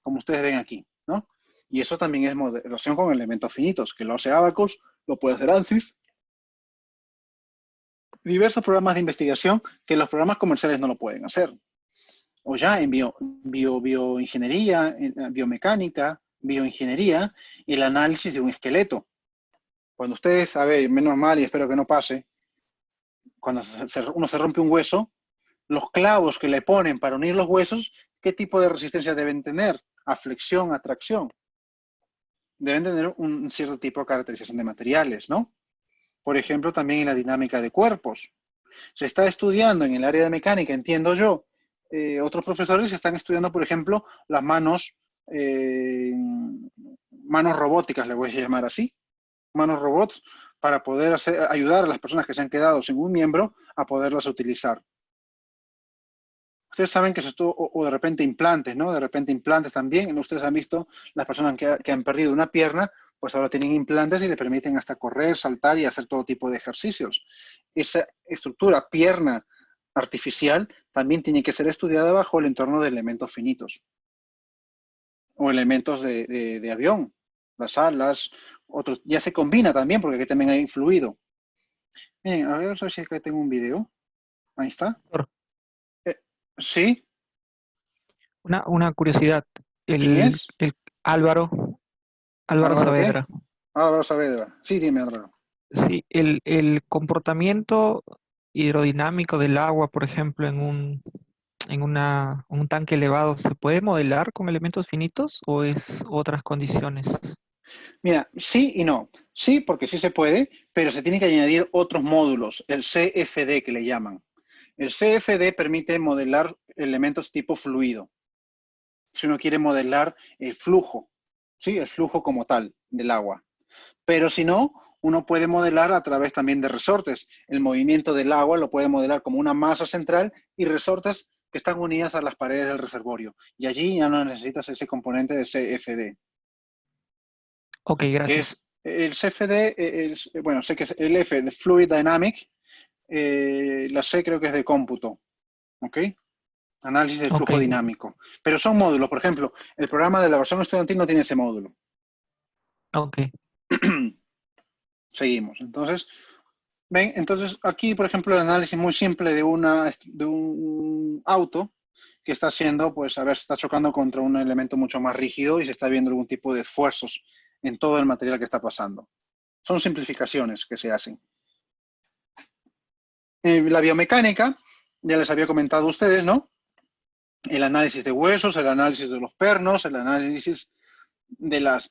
Speaker 1: Como ustedes ven aquí, ¿no? Y eso también es modelación con elementos finitos, que lo hace Abacus, lo puede hacer ANSYS, diversos programas de investigación que los programas comerciales no lo pueden hacer. O ya en bioingeniería, en biomecánica, bioingeniería, el análisis de un esqueleto. Cuando ustedes, a ver, menos mal y espero que no pase, cuando uno se rompe un hueso, los clavos que le ponen para unir los huesos, ¿qué tipo de resistencia deben tener? A flexión, a tracción. Deben tener un cierto tipo de caracterización de materiales, ¿no? Por ejemplo, también en la dinámica de cuerpos. Se está estudiando en el área de mecánica, entiendo yo, otros profesores están estudiando, por ejemplo, las manos, manos robóticas, le voy a llamar así, manos robots, para poder ayudar a las personas que se han quedado sin un miembro a poderlas utilizar. Ustedes saben que esto, o de repente implantes, ¿no? De repente implantes también. Ustedes han visto las personas que han perdido una pierna, pues ahora tienen implantes y le permiten hasta correr, saltar y hacer todo tipo de ejercicios. Esa estructura, pierna artificial, también tiene que ser estudiada bajo el entorno de elementos finitos. O elementos de avión, las alas, otros. Ya se combina también, porque aquí también hay fluido. Miren, a ver si acá tengo un video. Ahí está. Sí.
Speaker 2: Una curiosidad.
Speaker 1: ¿Quién es?
Speaker 2: El Álvaro
Speaker 1: ¿Álvaro qué?
Speaker 2: Saavedra.
Speaker 1: Álvaro Saavedra. Sí, dime, Álvaro.
Speaker 2: Sí, el comportamiento hidrodinámico del agua, por ejemplo, un tanque elevado, ¿se puede modelar con elementos finitos o es otras condiciones?
Speaker 1: Mira, sí y no. Sí, porque sí se puede, pero se tienen que añadir otros módulos, el CFD que le llaman. El CFD permite modelar elementos tipo fluido. Si uno quiere modelar el flujo, ¿sí? El flujo como tal del agua. Pero si no, uno puede modelar a través también de resortes. El movimiento del agua lo puede modelar como una masa central y resortes que están unidas a las paredes del reservorio. Y allí ya no necesitas ese componente de CFD.
Speaker 2: Ok,
Speaker 1: Que
Speaker 2: gracias.
Speaker 1: es el CFD, bueno, sé que es el F de Fluid Dynamic, la C creo que es de cómputo, ¿ok? Análisis del
Speaker 2: Ok,
Speaker 1: flujo dinámico. Pero son módulos, por ejemplo, el programa de la versión estudiantil no tiene ese módulo.
Speaker 2: ok.
Speaker 1: Seguimos. Entonces, ven, entonces aquí, por ejemplo, el análisis muy simple de un auto que está haciendo, pues, a ver, se está chocando contra un elemento mucho más rígido y se está viendo algún tipo de esfuerzos en todo el material que está pasando. Son simplificaciones que se hacen. La biomecánica, ya les había comentado a ustedes, ¿no? El análisis de huesos, el análisis de los pernos, el análisis de los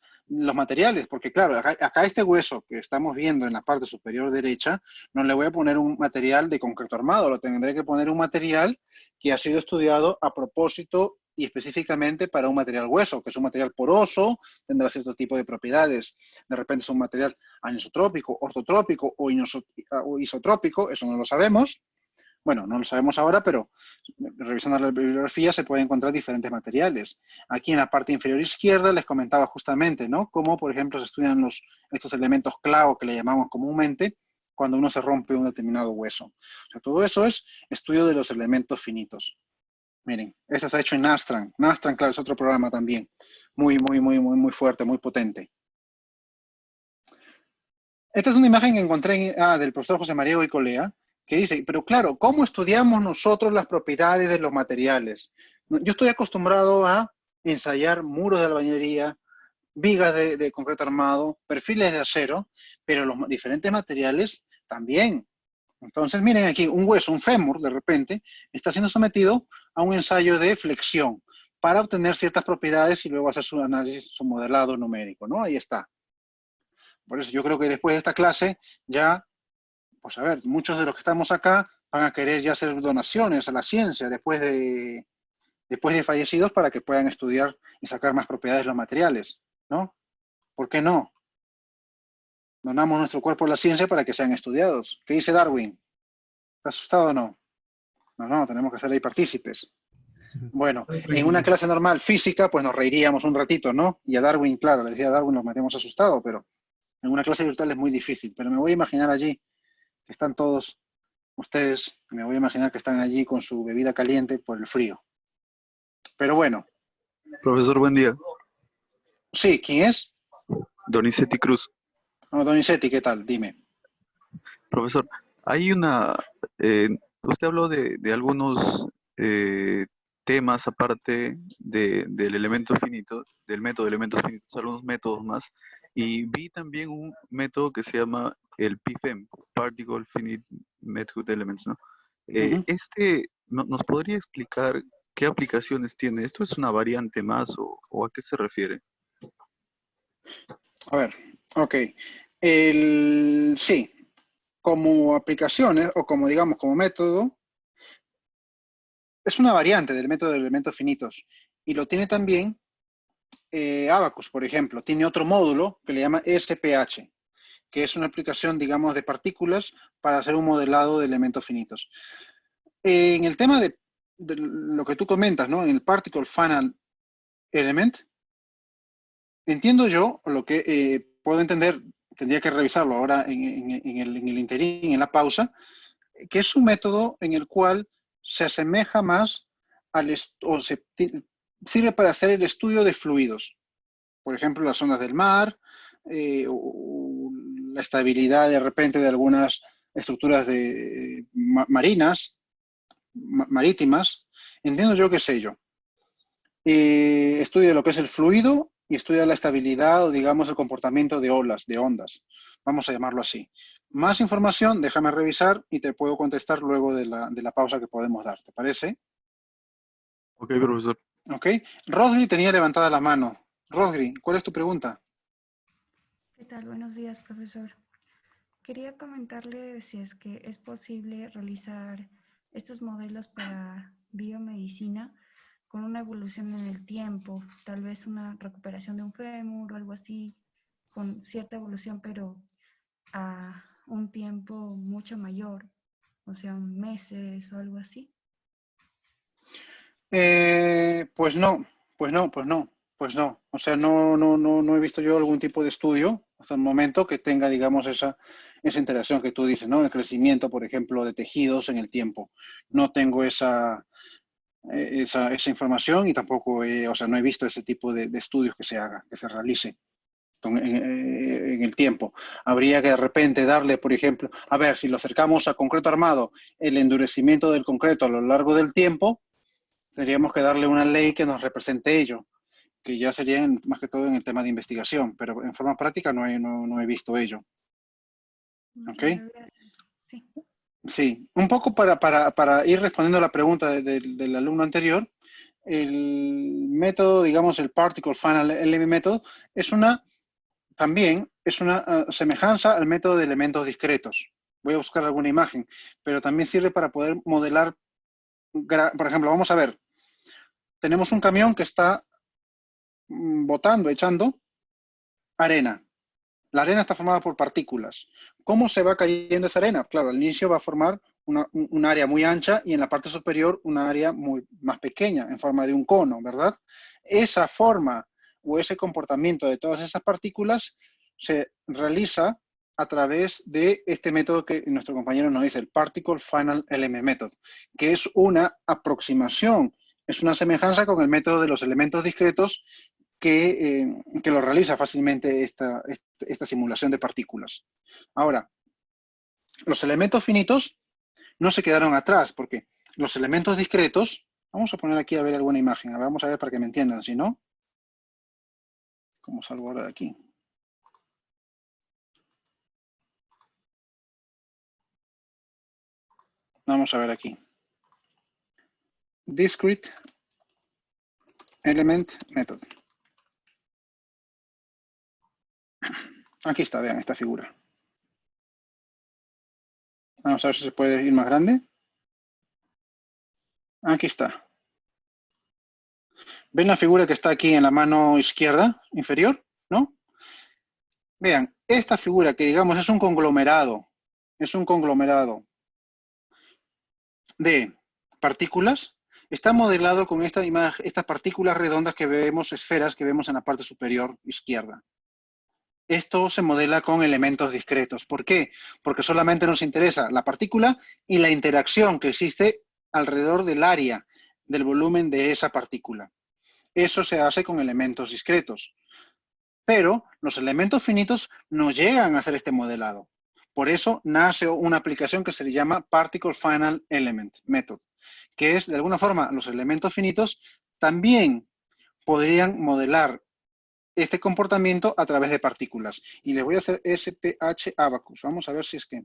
Speaker 1: materiales, porque claro, acá este hueso que estamos viendo en la parte superior derecha, no le voy a poner un material de concreto armado, lo tendré que poner un material que ha sido estudiado a propósito y específicamente para un material hueso, que es un material poroso, tendrá cierto tipo de propiedades. De repente es un material anisotrópico, ortotrópico o isotrópico, eso no lo sabemos. Bueno, no lo sabemos ahora, pero revisando la bibliografía se pueden encontrar diferentes materiales. Aquí en la parte inferior izquierda les comentaba justamente, ¿no? Cómo, por ejemplo, se estudian estos elementos clavo que le llamamos comúnmente cuando uno se rompe un determinado hueso. O sea, todo eso es estudio de los elementos finitos. Miren, esto está hecho en Nastran. Nastran, claro, es otro programa también. Muy fuerte, muy potente. Esta es una imagen que encontré del profesor José María Goicolea, que dice, pero claro, ¿cómo estudiamos nosotros las propiedades de los materiales? Yo estoy acostumbrado a ensayar muros de albañilería, vigas de concreto armado, perfiles de acero, pero los diferentes materiales también. Entonces, miren aquí, un hueso, un fémur, de repente, está siendo sometido a un ensayo de flexión para obtener ciertas propiedades y luego hacer su análisis, su modelado numérico, ¿no? Ahí está. Por eso yo creo que después de esta clase ya, pues a ver, muchos de los que estamos acá van a querer ya hacer donaciones a la ciencia después de fallecidos para que puedan estudiar y sacar más propiedades de los materiales, ¿no? ¿Por qué no? Donamos nuestro cuerpo a la ciencia para que sean estudiados. ¿Qué dice Darwin? ¿Está asustado o no? No, tenemos que ser ahí partícipes. Bueno, en una clase normal física, pues nos reiríamos un ratito, ¿no? Y a Darwin, claro, le decía a Darwin, nos metemos asustado, pero en una clase virtual es muy difícil. Pero me voy a imaginar allí que están todos ustedes, me voy a imaginar que están allí con su bebida caliente por el frío. Pero bueno.
Speaker 6: Profesor, buen día.
Speaker 1: Sí, ¿quién es?
Speaker 6: Donizetti Cruz.
Speaker 1: Oh, Donizetti, ¿qué tal? Dime.
Speaker 6: Profesor, Hay una, eh, usted habló de algunos temas aparte del elemento finito, del método de elementos finitos, algunos métodos más, y vi también un método que se llama el PFM, Particle Finite Method Elements, ¿no?
Speaker 1: Ujú.
Speaker 6: ¿Nos podría explicar qué aplicaciones tiene? ¿Esto es una variante más o a qué se refiere?
Speaker 1: A ver, ok. Sí, como aplicaciones o como digamos como método, es una variante del método de elementos finitos y lo tiene también Abacus, por ejemplo. Tiene otro módulo que le llama SPH, que es una aplicación, digamos, de partículas para hacer un modelado de elementos finitos. En el tema de lo que tú comentas, ¿no? En el Particle Final Element, entiendo yo, lo que puedo entender, tendría que revisarlo ahora en el interín, en la pausa, que es un método en el cual se asemeja más o sirve para hacer el estudio de fluidos. Por ejemplo, las ondas del mar, o la estabilidad de repente de algunas estructuras marinas, marítimas. Entiendo yo qué sé yo. Estudia lo que es el fluido y estudia la estabilidad o digamos el comportamiento de olas, de ondas. Vamos a llamarlo así. Más información, déjame revisar y te puedo contestar luego de la pausa que podemos dar. ¿Te parece?
Speaker 6: Ok, profesor.
Speaker 1: Ok. Rodri tenía levantada la mano. Rodri, ¿cuál es tu pregunta?
Speaker 7: ¿Qué tal? Buenos días, profesor. Quería comentarle si es que es posible realizar estos modelos para biomedicina con una evolución en el tiempo, tal vez una recuperación de un fémur o algo así, con cierta evolución, pero a un tiempo mucho mayor, o sea, meses o algo así.
Speaker 1: Pues no, pues no, pues no, pues no. O sea, no he visto yo algún tipo de estudio hasta el momento que tenga, digamos, esa interacción que tú dices, ¿no? El crecimiento, por ejemplo, de tejidos en el tiempo. No tengo esa información y tampoco, o sea, no he visto ese tipo de estudios que se haga, que se realice en el tiempo. Habría que de repente darle, por ejemplo, a ver, si lo acercamos a concreto armado, el endurecimiento del concreto a lo largo del tiempo, tendríamos que darle una ley que nos represente ello, que ya sería más que todo en el tema de investigación, pero en forma práctica no he visto ello. ¿Ok?
Speaker 7: Claro, gracias. Sí.
Speaker 1: Sí, un poco para ir respondiendo a la pregunta del alumno anterior, el método, digamos, el Particle Final Element Method, también es una semejanza al método de elementos discretos. Voy a buscar alguna imagen, pero también sirve para poder modelar, por ejemplo, vamos a ver, tenemos un camión que está echando arena. La arena está formada por partículas. ¿Cómo se va cayendo esa arena? Claro, al inicio va a formar un área muy ancha y en la parte superior una área más pequeña, en forma de un cono, ¿verdad? Esa forma o ese comportamiento de todas esas partículas se realiza a través de este método que nuestro compañero nos dice, el Particle Final Element Method, que es una aproximación, es una semejanza con el método de los elementos discretos que lo realiza fácilmente esta simulación de partículas. Ahora, los elementos finitos no se quedaron atrás, porque los elementos discretos, vamos a poner aquí a ver alguna imagen, vamos a ver para que me entiendan, si no, ¿cómo salgo ahora de aquí? Vamos a ver aquí. Discrete Element Method. Aquí está, vean esta figura. Vamos a ver si se puede ir más grande. Aquí está. ¿Ven la figura que está aquí en la mano izquierda inferior? ¿No? Vean, esta figura que digamos es un conglomerado de partículas, está modelado con estas partículas redondas que vemos, esferas que vemos en la parte superior izquierda. Esto se modela con elementos discretos. ¿Por qué? Porque solamente nos interesa la partícula y la interacción que existe alrededor del área, del volumen de esa partícula. Eso se hace con elementos discretos. Pero los elementos finitos no llegan a hacer este modelado. Por eso nace una aplicación que se le llama Particle Final Element Method, que es, de alguna forma, los elementos finitos también podrían modelar este comportamiento a través de partículas. Y les voy a hacer SPH Abacus. Vamos a ver si es que...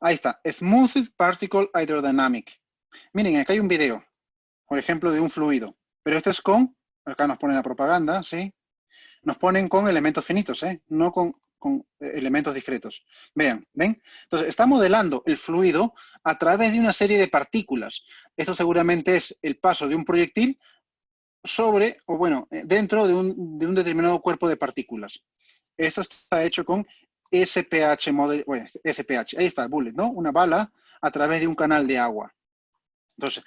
Speaker 1: Ahí está, Smoothed Particle Hydrodynamic. Miren, acá hay un video, por ejemplo, de un fluido. Pero este es con, acá nos ponen la propaganda, ¿sí? Nos ponen con elementos finitos, ¿eh? No con elementos discretos. Vean, ¿ven? Entonces, está modelando el fluido a través de una serie de partículas. Esto seguramente es el paso de un proyectil sobre, o bueno, dentro de un determinado cuerpo de partículas. Esto está hecho con SPH model, bueno, SPH, ahí está, bullet, ¿no? Una bala a través de un canal de agua. Entonces,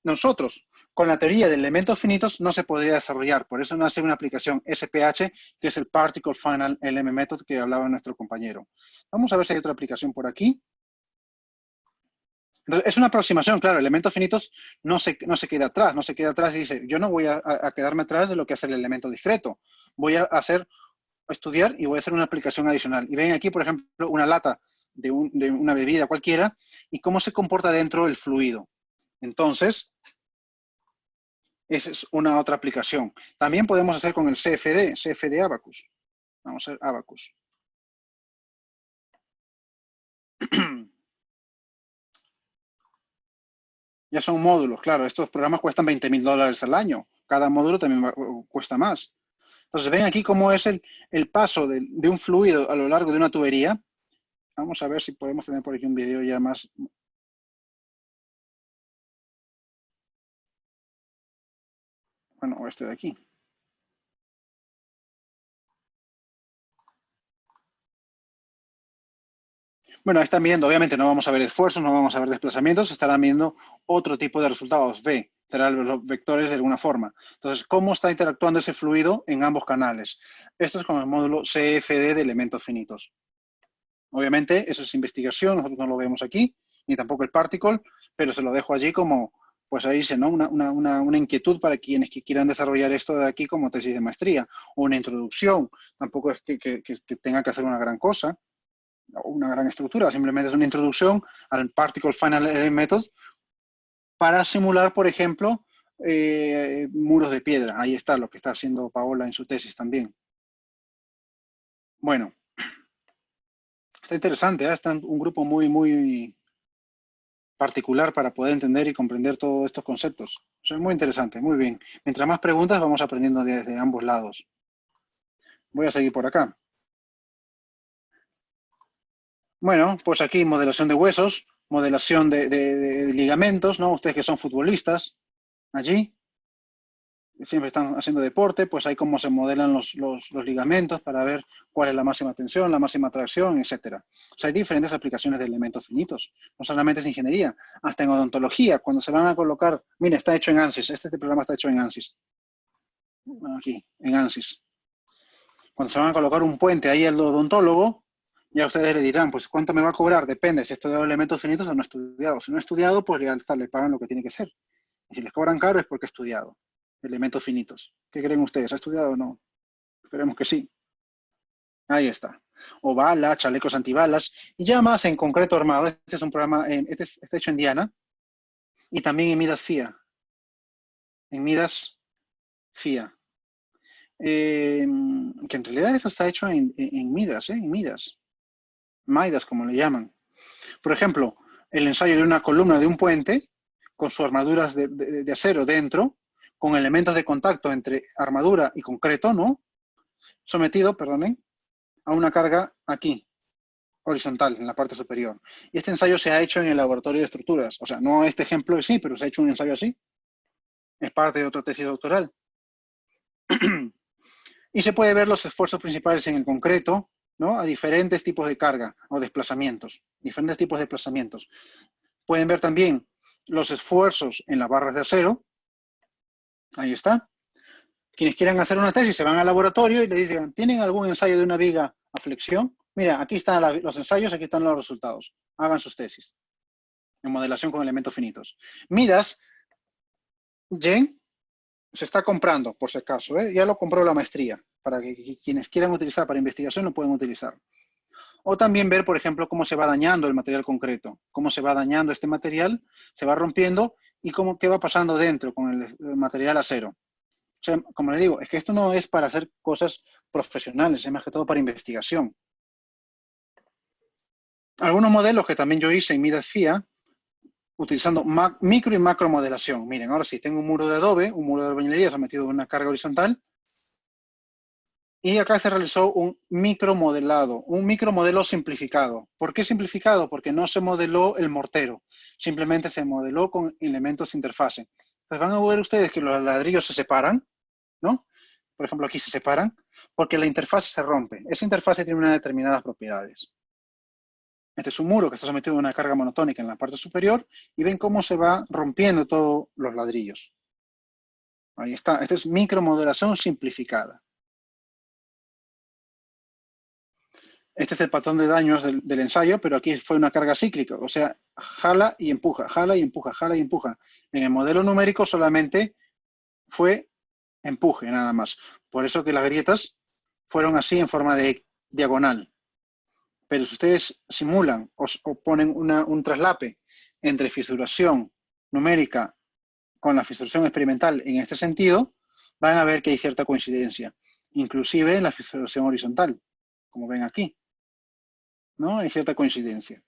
Speaker 1: nosotros, con la teoría de elementos finitos, no se podría desarrollar. Por eso nace una aplicación SPH, que es el Particle Final Element Method que hablaba nuestro compañero. Vamos a ver si hay otra aplicación por aquí. Entonces, es una aproximación, claro, elementos finitos no se queda atrás y dice, yo no voy a quedarme atrás de lo que hace el elemento discreto. Voy a estudiar y voy a hacer una aplicación adicional. Y ven aquí, por ejemplo, una lata de una bebida cualquiera y cómo se comporta dentro el fluido. Entonces, esa es una otra aplicación. También podemos hacer con el CFD Abacus. Vamos a ver Abacus. Ya son módulos, claro. Estos programas cuestan $20,000 al año. Cada módulo también cuesta más. Entonces, ven aquí cómo es el paso de un fluido a lo largo de una tubería. Vamos a ver si podemos tener por aquí un video ya más. Bueno, o este de aquí. Bueno, ahí están viendo, obviamente no vamos a ver esfuerzos, no vamos a ver desplazamientos, estarán viendo otro tipo de resultados, V, serán los vectores de alguna forma. Entonces, ¿cómo está interactuando ese fluido en ambos canales? Esto es con el módulo CFD de elementos finitos. Obviamente, eso es investigación, nosotros no lo vemos aquí, ni tampoco el particle, pero se lo dejo allí como, pues ahí dice, ¿no? Una inquietud para quienes que quieran desarrollar esto de aquí como tesis de maestría, o una introducción, tampoco es que tenga que hacer una gran cosa, una gran estructura, simplemente es una introducción al Particle Final Element Method para simular, por ejemplo, muros de piedra. Ahí está lo que está haciendo Paola en su tesis también. Bueno, está interesante, ¿eh? Está un grupo muy particular para poder entender y comprender todos estos conceptos. Eso es muy interesante, muy bien. Mientras más preguntas, vamos aprendiendo desde ambos lados. Voy a seguir por acá. Bueno, pues aquí modelación de huesos, modelación de ligamentos, ¿no? Ustedes que son futbolistas, allí, que siempre están haciendo deporte, pues ahí cómo se modelan los ligamentos para ver cuál es la máxima tensión, la máxima tracción, etcétera. O sea, hay diferentes aplicaciones de elementos finitos. No solamente es ingeniería, hasta en odontología, cuando se van a colocar, mira, está hecho en ANSYS, este programa está hecho en ANSYS. Aquí, en ANSYS. Cuando se van a colocar un puente ahí al odontólogo, ya ustedes le dirán, pues, ¿cuánto me va a cobrar? Depende si he estudiado elementos finitos o no he estudiado. Si no he estudiado, pues ya le pagan lo que tiene que ser. Y si les cobran caro es porque he estudiado elementos finitos. ¿Qué creen ustedes? ¿Ha estudiado o no? Esperemos que sí. Ahí está. O balas, chalecos antibalas. Y ya más en concreto armado. Este es un programa, está hecho en Diana. Y también en Midas FIA. En Midas FIA. Que en realidad eso está hecho en Midas, en Midas. Midas, como le llaman. Por ejemplo, el ensayo de una columna de un puente con sus armaduras de acero dentro, con elementos de contacto entre armadura y concreto, ¿no? Sometido, perdonen, a una carga aquí, horizontal, en la parte superior. Y este ensayo se ha hecho en el laboratorio de estructuras. O sea, no este ejemplo sí, pero se ha hecho un ensayo así. Es parte de otra tesis doctoral. Y se puede ver los esfuerzos principales en el concreto, ¿no? A diferentes tipos de carga o desplazamientos. Diferentes tipos de desplazamientos. Pueden ver también los esfuerzos en las barras de acero. Ahí está. Quienes quieran hacer una tesis se van al laboratorio y le dicen, ¿tienen algún ensayo de una viga a flexión? Mira, aquí están los ensayos, aquí están los resultados. Hagan sus tesis en modelación con elementos finitos. Midas, Jen, se está comprando, por si acaso, ¿eh? Ya lo compró la maestría, para que quienes quieran utilizar para investigación lo pueden utilizar. O también ver, por ejemplo, cómo se va dañando el material concreto, cómo se va dañando este material, se va rompiendo y qué va pasando dentro con el material acero. O sea, como le digo, es que esto no es para hacer cosas profesionales, es más que todo para investigación. Algunos modelos que también yo hice en MIDAS-FIA, utilizando micro y macro modelación. Miren, ahora sí, tengo un muro de adobe, un muro de albañilería sometido a una carga horizontal. Y acá se realizó un micromodelado, un micromodelo simplificado. ¿Por qué simplificado? Porque no se modeló el mortero, simplemente se modeló con elementos de interfase. Entonces van a ver ustedes que los ladrillos se separan, ¿no? Por ejemplo, aquí se separan, porque la interfase se rompe. Esa interfase tiene unas determinadas propiedades. Este es un muro que está sometido a una carga monotónica en la parte superior y ven cómo se va rompiendo todos los ladrillos. Ahí está. Esta es micromodelación simplificada. Este es el patrón de daños del ensayo, pero aquí fue una carga cíclica, o sea, jala y empuja, jala y empuja, jala y empuja. En el modelo numérico solamente fue empuje, nada más. Por eso que las grietas fueron así en forma de diagonal. Pero si ustedes simulan o ponen un traslape entre fisuración numérica con la fisuración experimental en este sentido, van a ver que hay cierta coincidencia, inclusive en la fisuración horizontal, como ven aquí. ¿No? Hay cierta coincidencia.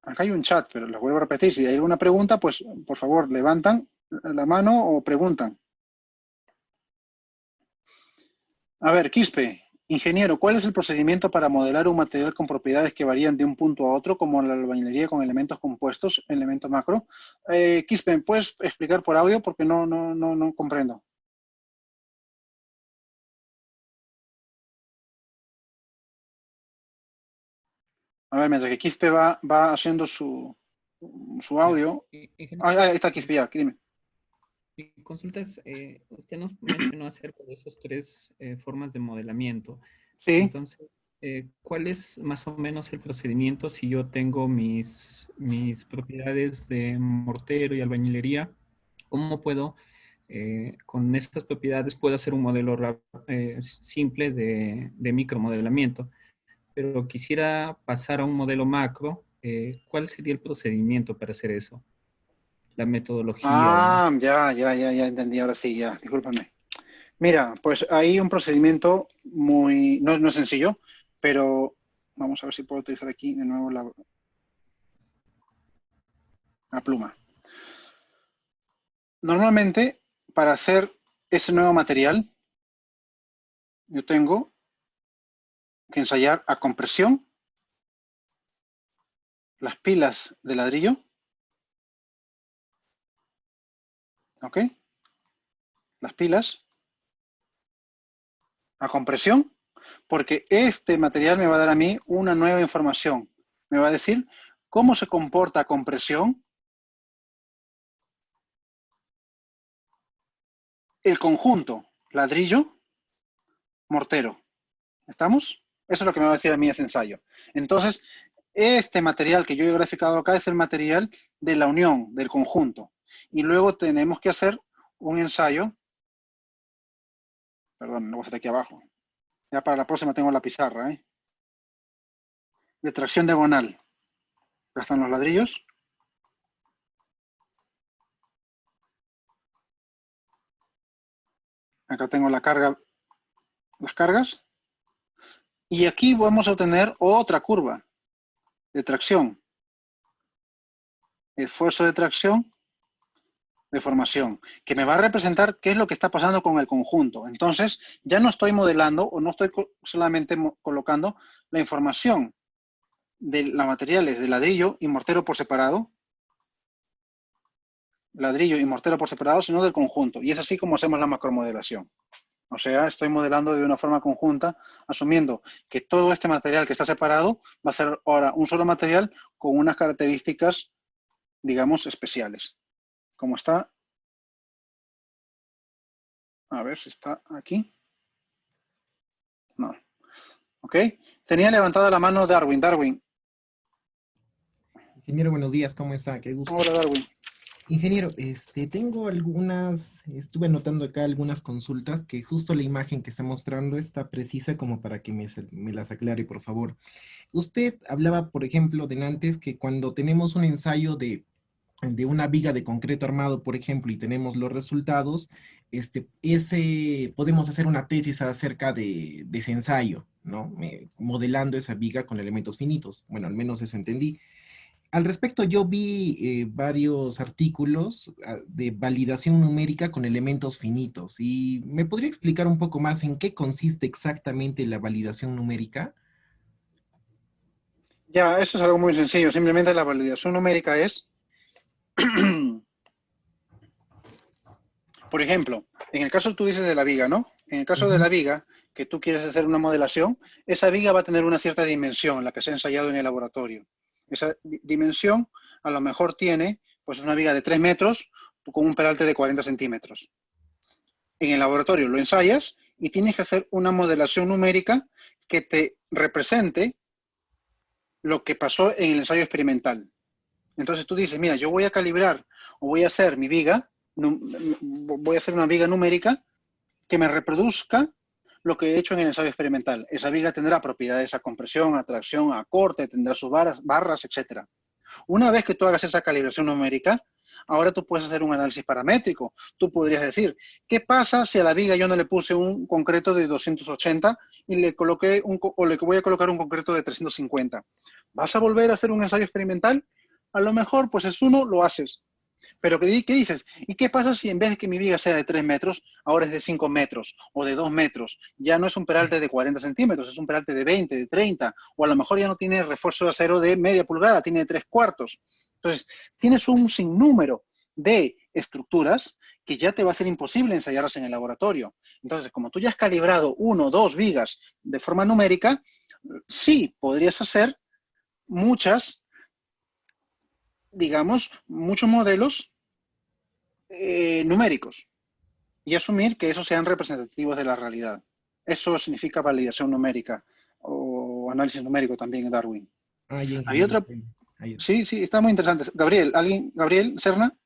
Speaker 1: Acá hay un chat, pero les vuelvo a repetir. Si hay alguna pregunta, pues por favor levantan la mano o preguntan. A ver, Quispe, ingeniero, ¿cuál es el procedimiento para modelar un material con propiedades que varían de un punto a otro, como la albañilería con elementos compuestos, elementos macro? Quispe, ¿puedes explicar por audio? Porque no comprendo. A ver, mientras que Quispe va haciendo su audio. Ahí está Quispe, ya, dime.
Speaker 8: Mi consulta es, usted nos mencionó acerca de esas tres formas de modelamiento.
Speaker 1: Sí.
Speaker 8: Entonces, ¿cuál es más o menos el procedimiento si yo tengo mis propiedades de mortero y albañilería? ¿Cómo puedo, con estas propiedades, puedo hacer un modelo simple de micromodelamiento? Pero quisiera pasar a un modelo macro. ¿Cuál sería el procedimiento para hacer eso? La metodología.
Speaker 1: Ah, ya entendí, ahora sí, ya, discúlpame. Mira, pues hay un procedimiento muy, no es sencillo, pero vamos a ver si puedo utilizar aquí de nuevo la pluma. Normalmente, para hacer ese nuevo material, yo tengo que ensayar a compresión las pilas de ladrillo, ¿ok? Las pilas a compresión, porque este material me va a dar a mí una nueva información. Me va a decir cómo se comporta a compresión el conjunto ladrillo, mortero. ¿Estamos? Eso es lo que me va a decir a mí ese ensayo. Entonces, este material que yo he graficado acá es el material de la unión, del conjunto. Y luego tenemos que hacer un ensayo. Perdón, lo voy a hacer aquí abajo. Ya para la próxima tengo la pizarra, ¿eh? De tracción diagonal. Acá están los ladrillos. Acá tengo la carga, las cargas. Y aquí vamos a obtener otra curva de tracción. Esfuerzo de tracción, deformación, que me va a representar qué es lo que está pasando con el conjunto. Entonces, ya no estoy modelando o no estoy solamente colocando la información de los materiales de ladrillo y mortero por separado, sino del conjunto. Y es así como hacemos la macromodelación. O sea, estoy modelando de una forma conjunta, asumiendo que todo este material que está separado va a ser ahora un solo material con unas características, digamos, especiales. Como está, a ver si está aquí. No. ¿Ok? Tenía levantada la mano Darwin. Darwin.
Speaker 9: Ingeniero, buenos días, ¿cómo está? Qué gusto.
Speaker 1: Hola, Darwin.
Speaker 9: Ingeniero, estuve anotando acá algunas consultas que justo la imagen que está mostrando está precisa como para que me las aclare, por favor. Usted hablaba, por ejemplo, antes que cuando tenemos un ensayo de una viga de concreto armado, por ejemplo, y tenemos los resultados, podemos hacer una tesis acerca de ese ensayo, ¿no? Modelando esa viga con elementos finitos. Bueno, al menos eso entendí. Al respecto, yo vi varios artículos de validación numérica con elementos finitos y ¿me podría explicar un poco más en qué consiste exactamente la validación numérica?
Speaker 1: Ya, eso es algo muy sencillo. Simplemente la validación numérica es, por ejemplo, en el caso tú dices de la viga, ¿no? En el caso de la viga, que tú quieres hacer una modelación, esa viga va a tener una cierta dimensión, la que se ha ensayado en el laboratorio. Esa dimensión a lo mejor tiene pues una viga de 3 metros con un peralte de 40 centímetros. En el laboratorio lo ensayas y tienes que hacer una modelación numérica que te represente lo que pasó en el ensayo experimental. Entonces tú dices, mira, yo voy a calibrar o voy a hacer mi viga, voy a hacer una viga numérica que me reproduzca lo que he hecho en el ensayo experimental. Esa viga tendrá propiedades a compresión, a tracción, a corte, tendrá sus barras, etc. Una vez que tú hagas esa calibración numérica, ahora tú puedes hacer un análisis paramétrico. Tú podrías decir, ¿qué pasa si a la viga yo no le puse un concreto de 280 y le coloqué o le voy a colocar un concreto de 350? ¿Vas a volver a hacer un ensayo experimental? A lo mejor, pues es uno, lo haces. Pero ¿qué dices? ¿Y qué pasa si en vez de que mi viga sea de 3 metros, ahora es de 5 metros o de 2 metros? Ya no es un peralte de 40 centímetros, es un peralte de 20, de 30, o a lo mejor ya no tiene refuerzo de acero de media pulgada, tiene de 3/4. Entonces, tienes un sinnúmero de estructuras que ya te va a ser imposible ensayarlas en el laboratorio. Entonces, como tú ya has calibrado 1 o 2 vigas de forma numérica, sí podrías hacer muchas, digamos, muchos modelos numéricos y asumir que esos sean representativos de la realidad. Eso significa validación numérica o análisis numérico también en Darwin.
Speaker 9: Ah, ya,
Speaker 1: Hay otra... Sí, sí, está muy interesante. Gabriel, Gabriel Serna.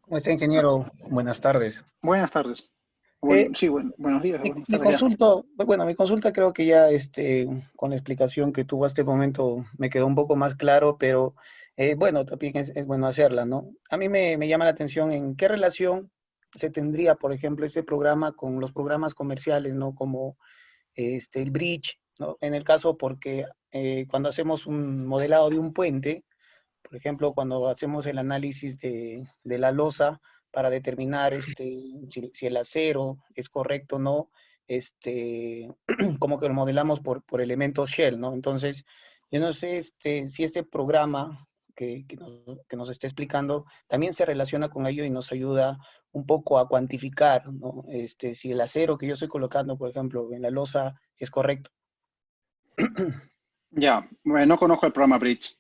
Speaker 10: ¿Cómo está, ingeniero? Buenas tardes.
Speaker 1: Buenas tardes. Sí, buenos días.
Speaker 10: Mi consulta creo que ya con la explicación que tuvo hasta el momento me quedó un poco más claro, pero también es bueno hacerla, ¿no? A mí me llama la atención en qué relación se tendría, por ejemplo, este programa con los programas comerciales, ¿no? Como el Bridge, ¿no? En el caso porque cuando hacemos un modelado de un puente, por ejemplo, cuando hacemos el análisis de la losa para determinar si el acero es correcto o no, como que lo modelamos por elementos shell, ¿no? Entonces, yo no sé si este programa que nos está explicando también se relaciona con ello y nos ayuda un poco a cuantificar, ¿no? Si el acero que yo estoy colocando, por ejemplo, en la losa es correcto.
Speaker 1: Ya, bueno, no conozco el programa Bridge,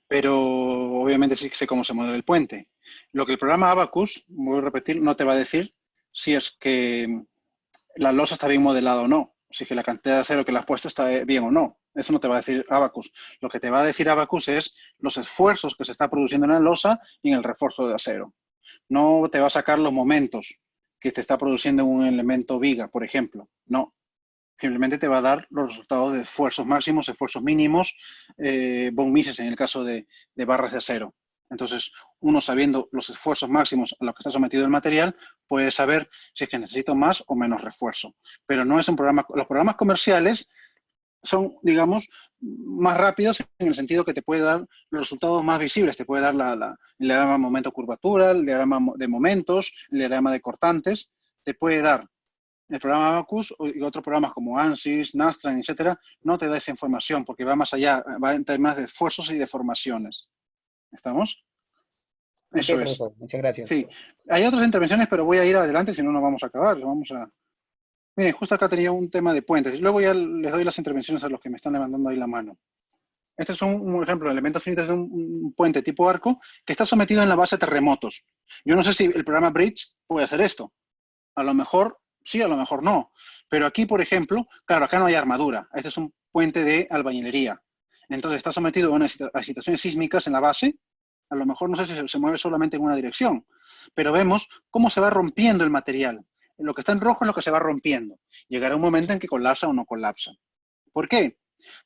Speaker 1: pero obviamente sí sé cómo se modela el puente. Lo que el programa Abacus, voy a repetir, no te va a decir si es que la losa está bien modelada o no, si es que la cantidad de acero que le has puesto está bien o no. Eso no te va a decir Abacus. Lo que te va a decir Abacus es los esfuerzos que se está produciendo en la losa y en el refuerzo de acero. No te va a sacar los momentos que te está produciendo un elemento viga, por ejemplo. No. Simplemente te va a dar los resultados de esfuerzos máximos, esfuerzos mínimos, von Mises en el caso de barras de acero. Entonces, uno sabiendo los esfuerzos máximos a los que está sometido el material, puede saber si es que necesito más o menos refuerzo. Pero no es un programa... Los programas comerciales son, digamos, más rápidos en el sentido que te puede dar los resultados más visibles. Te puede dar el diagrama momento-curvatura, el diagrama de momentos, el diagrama de cortantes. Te puede dar el programa Abacus y otros programas como ANSYS, Nastran, etcétera, no te da esa información porque va más allá, va en temas de esfuerzos y deformaciones. ¿Estamos? Eso es.
Speaker 10: Muchas gracias.
Speaker 1: Sí. Hay otras intervenciones, pero voy a ir adelante, si no, no vamos a acabar. Miren, justo acá tenía un tema de puentes. Luego ya les doy las intervenciones a los que me están levantando ahí la mano. Este es un ejemplo de elementos finitos de un puente tipo arco que está sometido en la base de terremotos. Yo no sé si el programa Bridge puede hacer esto. A lo mejor sí, a lo mejor no. Pero aquí, por ejemplo, claro, acá no hay armadura. Este es un puente de albañilería. Entonces está sometido a unas agitaciones sísmicas en la base. A lo mejor no sé si se mueve solamente en una dirección, pero vemos cómo se va rompiendo el material. Lo que está en rojo es lo que se va rompiendo. Llegará un momento en que colapsa o no colapsa. ¿Por qué?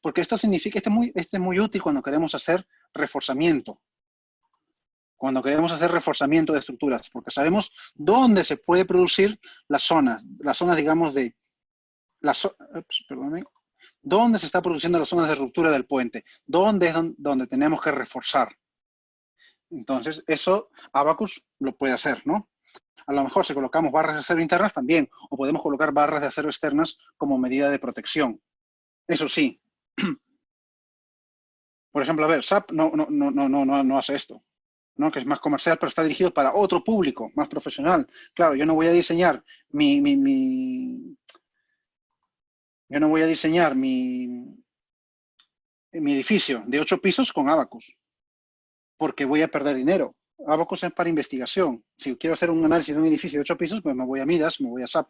Speaker 1: Porque esto significa, este es muy útil cuando queremos hacer reforzamiento. Cuando queremos hacer reforzamiento de estructuras, porque sabemos dónde se puede producir las zonas, digamos, de... perdóname, dónde se está produciendo las zonas de ruptura del puente, dónde es donde tenemos que reforzar. Entonces, eso Abaqus lo puede hacer, ¿no? A lo mejor si colocamos barras de acero internas también, o podemos colocar barras de acero externas como medida de protección. Eso sí. Por ejemplo, a ver, SAP no hace esto, ¿no? Que es más comercial, pero está dirigido para otro público, más profesional. Claro, yo no voy a diseñar mi edificio de 8 pisos con Abaqus, porque voy a perder dinero. Abaqus es para investigación. Si quiero hacer un análisis de un edificio de 8 pisos, pues me voy a Midas, me voy a SAP.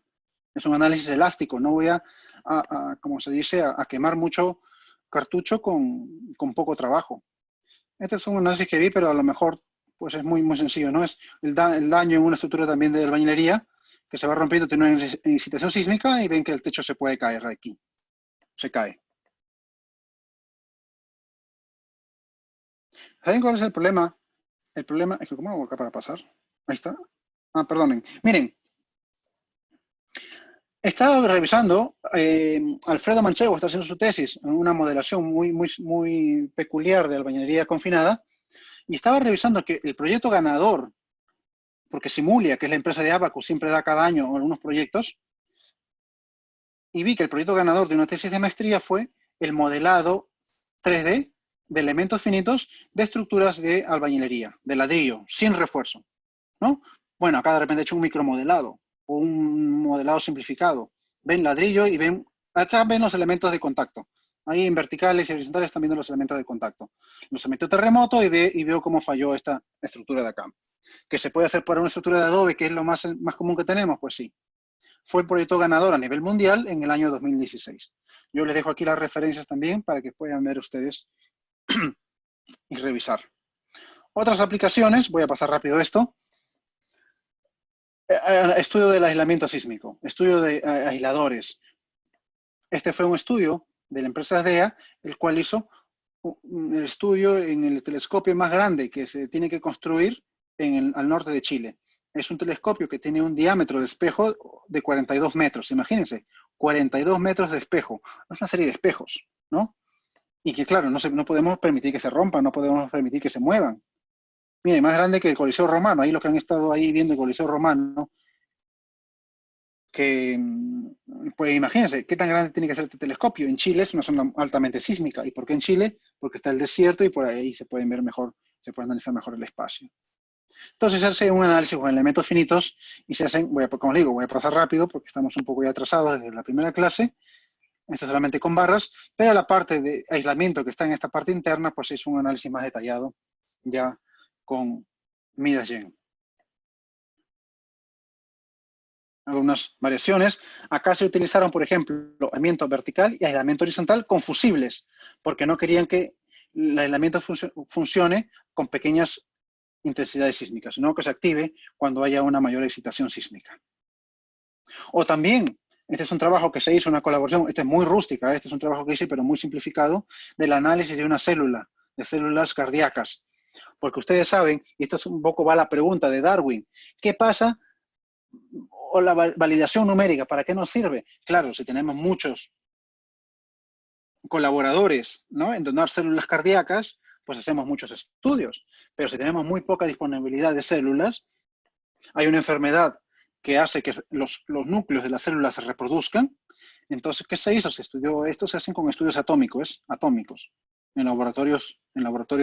Speaker 1: Es un análisis elástico, no voy a como se dice, a quemar mucho cartucho con poco trabajo. Este es un análisis que vi, pero a lo mejor pues es muy sencillo, ¿no? Es el daño en una estructura también de albañilería que se va rompiendo, tiene una excitación sísmica y ven que el techo se puede caer aquí. Se cae. ¿Saben cuál es el problema? El problema es que, ¿cómo hago acá para pasar? Ahí está. Ah, perdonen. Miren, estaba revisando, Alfredo Manchego está haciendo su tesis en una modelación muy peculiar de albañilería confinada, y estaba revisando que el proyecto ganador, porque Simulia, que es la empresa de Abaqus, siempre da cada año algunos proyectos, y vi que el proyecto ganador de una tesis de maestría fue el modelado 3D de elementos finitos de estructuras de albañilería, de ladrillo, sin refuerzo, ¿no? Bueno, acá de repente he hecho un micromodelado o un modelado simplificado. Ven ladrillo y ven, acá ven los elementos de contacto. Ahí en verticales y horizontales están viendo los elementos de contacto. Los sometió terremoto y veo cómo falló esta estructura de acá. ¿Que se puede hacer por una estructura de adobe, que es lo más común que tenemos? Pues sí. Fue el proyecto ganador a nivel mundial en el año 2016. Yo les dejo aquí las referencias también para que puedan ver ustedes y revisar. Otras aplicaciones, voy a pasar rápido esto. Estudio del aislamiento sísmico, estudio de aisladores. Este fue un estudio de la empresa DEA, el cual hizo el estudio en el telescopio más grande que se tiene que construir al norte de Chile. Es un telescopio que tiene un diámetro de espejo de 42 metros, imagínense, 42 metros de espejo. Es una serie de espejos, ¿no? Y que claro, no podemos permitir que se rompan, no podemos permitir que se muevan. Mire, más grande que el Coliseo Romano, ahí los que han estado ahí viendo el Coliseo Romano, que, pues imagínense, ¿qué tan grande tiene que ser este telescopio? En Chile es una zona altamente sísmica. ¿Y por qué en Chile? Porque está el desierto y por ahí se pueden ver mejor, se puede analizar mejor el espacio. Entonces se hace un análisis con elementos finitos y se hacen, como les digo, voy a pasar rápido porque estamos un poco ya atrasados desde la primera clase. Esto solamente con barras, pero la parte de aislamiento que está en esta parte interna, pues es un análisis más detallado ya con Midas-Yen. Algunas variaciones. Acá se utilizaron, por ejemplo, aislamiento vertical y aislamiento horizontal con fusibles, porque no querían que el aislamiento funcione con pequeñas intensidades sísmicas, sino que se active cuando haya una mayor excitación sísmica. O también, este es un trabajo que se hizo, una colaboración, este es muy rústica, este es un trabajo que hice, pero muy simplificado, del análisis de una célula, de células cardíacas. Porque ustedes saben, y esto es un poco va a la pregunta de Darwin, ¿qué pasa? O la validación numérica, ¿para qué nos sirve? Claro, si tenemos muchos colaboradores, ¿no?, en donar células cardíacas, pues hacemos muchos estudios. Pero si tenemos muy poca disponibilidad de células, hay una enfermedad que hace que los núcleos de las células se reproduzcan. Entonces, ¿qué se hizo? Se estudió esto, se hacen con estudios atómicos, en laboratorios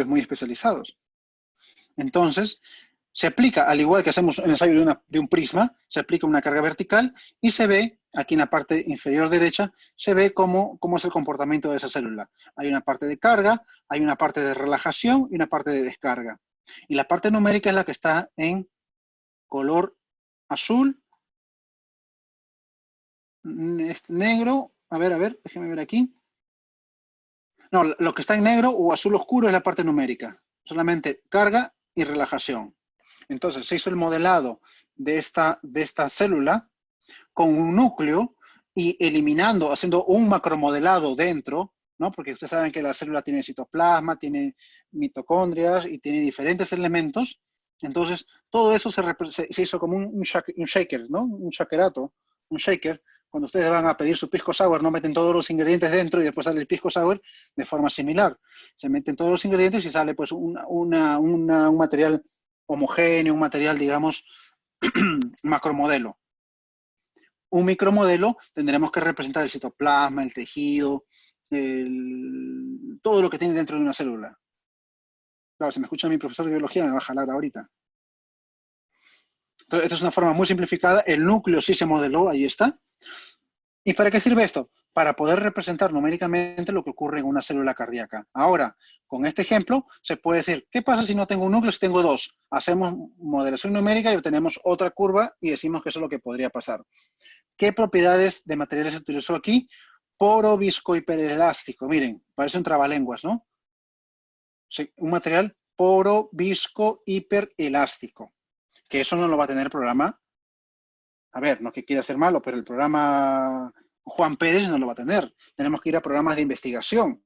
Speaker 1: muy especializados. Entonces, se aplica, al igual que hacemos el ensayo de un prisma, se aplica una carga vertical y se ve, aquí en la parte inferior derecha, se ve cómo es el comportamiento de esa célula. Hay una parte de carga, hay una parte de relajación y una parte de descarga. Y la parte numérica es la que está en color azul, negro, a ver, déjenme ver aquí. No, lo que está en negro o azul oscuro es la parte numérica. Solamente carga y relajación. Entonces, se hizo el modelado de esta célula con un núcleo y eliminando, haciendo un macromodelado dentro, ¿no? Porque ustedes saben que la célula tiene citoplasma, tiene mitocondrias y tiene diferentes elementos. Entonces, todo eso se hizo como un shaker, ¿no? Un shakerato, un shaker. Cuando ustedes van a pedir su pisco sour, no meten todos los ingredientes dentro y después sale el pisco sour de forma similar. Se meten todos los ingredientes y sale pues un material homogéneo, un material, digamos, macromodelo. Un micromodelo tendremos que representar el citoplasma, el tejido, todo lo que tiene dentro de una célula. Claro, si me escucha mi profesor de biología me va a jalar ahorita. Entonces, esta es una forma muy simplificada. El núcleo sí se modeló, ahí está. ¿Y para qué sirve esto? Para poder representar numéricamente lo que ocurre en una célula cardíaca. Ahora, con este ejemplo, se puede decir, ¿qué pasa si no tengo un núcleo, si tengo dos? Hacemos modelación numérica y obtenemos otra curva y decimos que eso es lo que podría pasar. ¿Qué propiedades de materiales se utilizó aquí? Poro, visco, hiperelástico. Miren, parece un trabalenguas, ¿no? Sí, un material poro, visco, hiperelástico. Que eso no lo va a tener el programa. A ver, no es que quiera ser malo, pero el programa Juan Pérez no lo va a tener. Tenemos que ir a programas de investigación.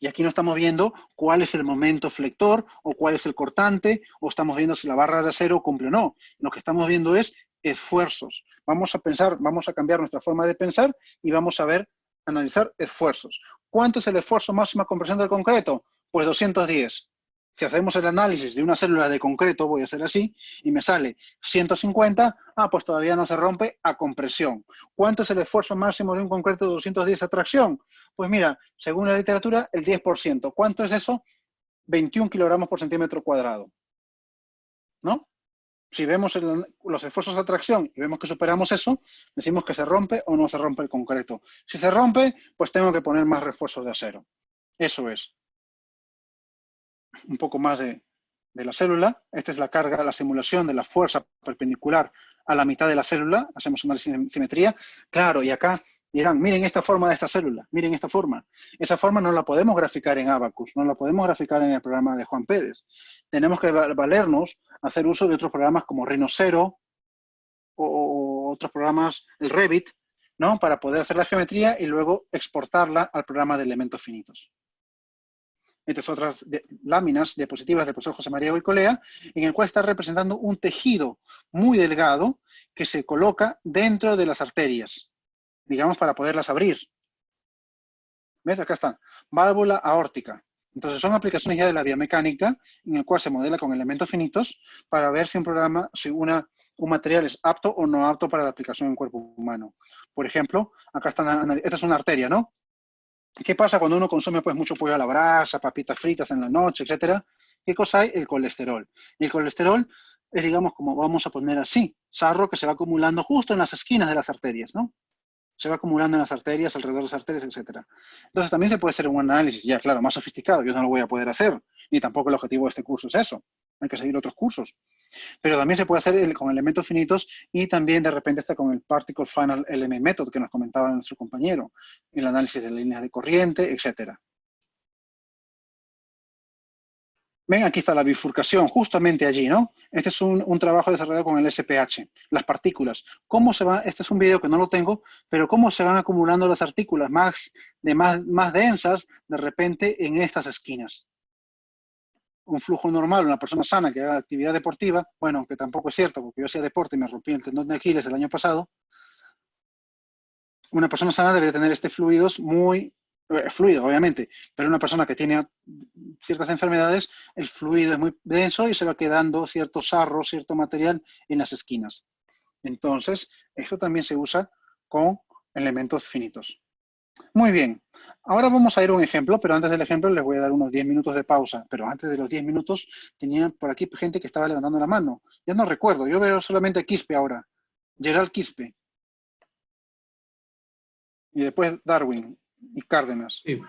Speaker 1: Y aquí no estamos viendo cuál es el momento flector o cuál es el cortante, o estamos viendo si la barra de acero cumple o no. Lo que estamos viendo es esfuerzos. Vamos a pensar, vamos a cambiar nuestra forma de pensar y vamos a ver, analizar esfuerzos. ¿Cuánto es el esfuerzo máximo de compresión del concreto? Pues 210. Si hacemos el análisis de una célula de concreto, voy a hacer así, y me sale 150, pues todavía no se rompe a compresión. ¿Cuánto es el esfuerzo máximo de un concreto de 210 a tracción? Pues mira, según la literatura, el 10%. ¿Cuánto es eso? 21 kilogramos por centímetro cuadrado. ¿No? Si vemos los esfuerzos de tracción y vemos que superamos eso, decimos que se rompe o no se rompe el concreto. Si se rompe, pues tengo que poner más refuerzos de acero. Eso es. Un poco más de la célula. Esta es la carga, la simulación de la fuerza perpendicular a la mitad de la célula. Hacemos una simetría. Claro, y acá dirán, miren esta forma de esta célula, miren esta forma. Esa forma no la podemos graficar en Abacus, no la podemos graficar en el programa de Juan Pérez. Tenemos que valernos, hacer uso de otros programas como Rhinocero o otros programas, el Revit, ¿no? Para poder hacer la geometría y luego exportarla al programa de elementos finitos. Estas otras láminas diapositivas del profesor José María Goicolea, en el cual está representando un tejido muy delgado que se coloca dentro de las arterias, digamos, para poderlas abrir. ¿Ves? Acá está, válvula aórtica. Entonces son aplicaciones ya de la biomecánica, en el cual se modela con elementos finitos para ver si un programa, si un material es apto o no apto para la aplicación en el cuerpo humano. Por ejemplo, acá están, esta es una arteria, ¿no? ¿Qué pasa cuando uno consume pues mucho pollo a la brasa, papitas fritas en la noche, etcétera? ¿Qué cosa hay? El colesterol. Y el colesterol es, digamos, como vamos a poner así, sarro que se va acumulando justo en las esquinas de las arterias, ¿no? Se va acumulando en las arterias, alrededor de las arterias, etcétera. Entonces también se puede hacer un análisis, ya claro, más sofisticado. Yo no lo voy a poder hacer, ni tampoco el objetivo de este curso es eso. Hay que seguir otros cursos. Pero también se puede hacer con elementos finitos y también de repente está con el Particle Final Element Method que nos comentaba nuestro compañero, el análisis de líneas de corriente, etc. Ven, aquí está la bifurcación, justamente allí, ¿no? Este es un trabajo desarrollado con el SPH, las partículas. ¿Cómo se va? Este es un video que no lo tengo, pero cómo se van acumulando las partículas más densas de repente en estas esquinas. Un flujo normal, una persona sana que haga actividad deportiva, bueno, aunque tampoco es cierto, porque yo hacía deporte y me rompí el tendón de Aquiles el año pasado, una persona sana debe tener este fluido muy, fluido obviamente, pero una persona que tiene ciertas enfermedades, el fluido es muy denso y se va quedando cierto sarro, cierto material en las esquinas. Entonces, esto también se usa con elementos finitos. Muy bien, ahora vamos a ir a un ejemplo, pero antes del ejemplo les voy a dar unos 10 minutos de pausa, pero antes de los 10 minutos tenía por aquí gente que estaba levantando la mano. Ya no recuerdo, yo veo solamente a Quispe ahora, Gerald Quispe. Y después Darwin y Cárdenas.
Speaker 11: Sí.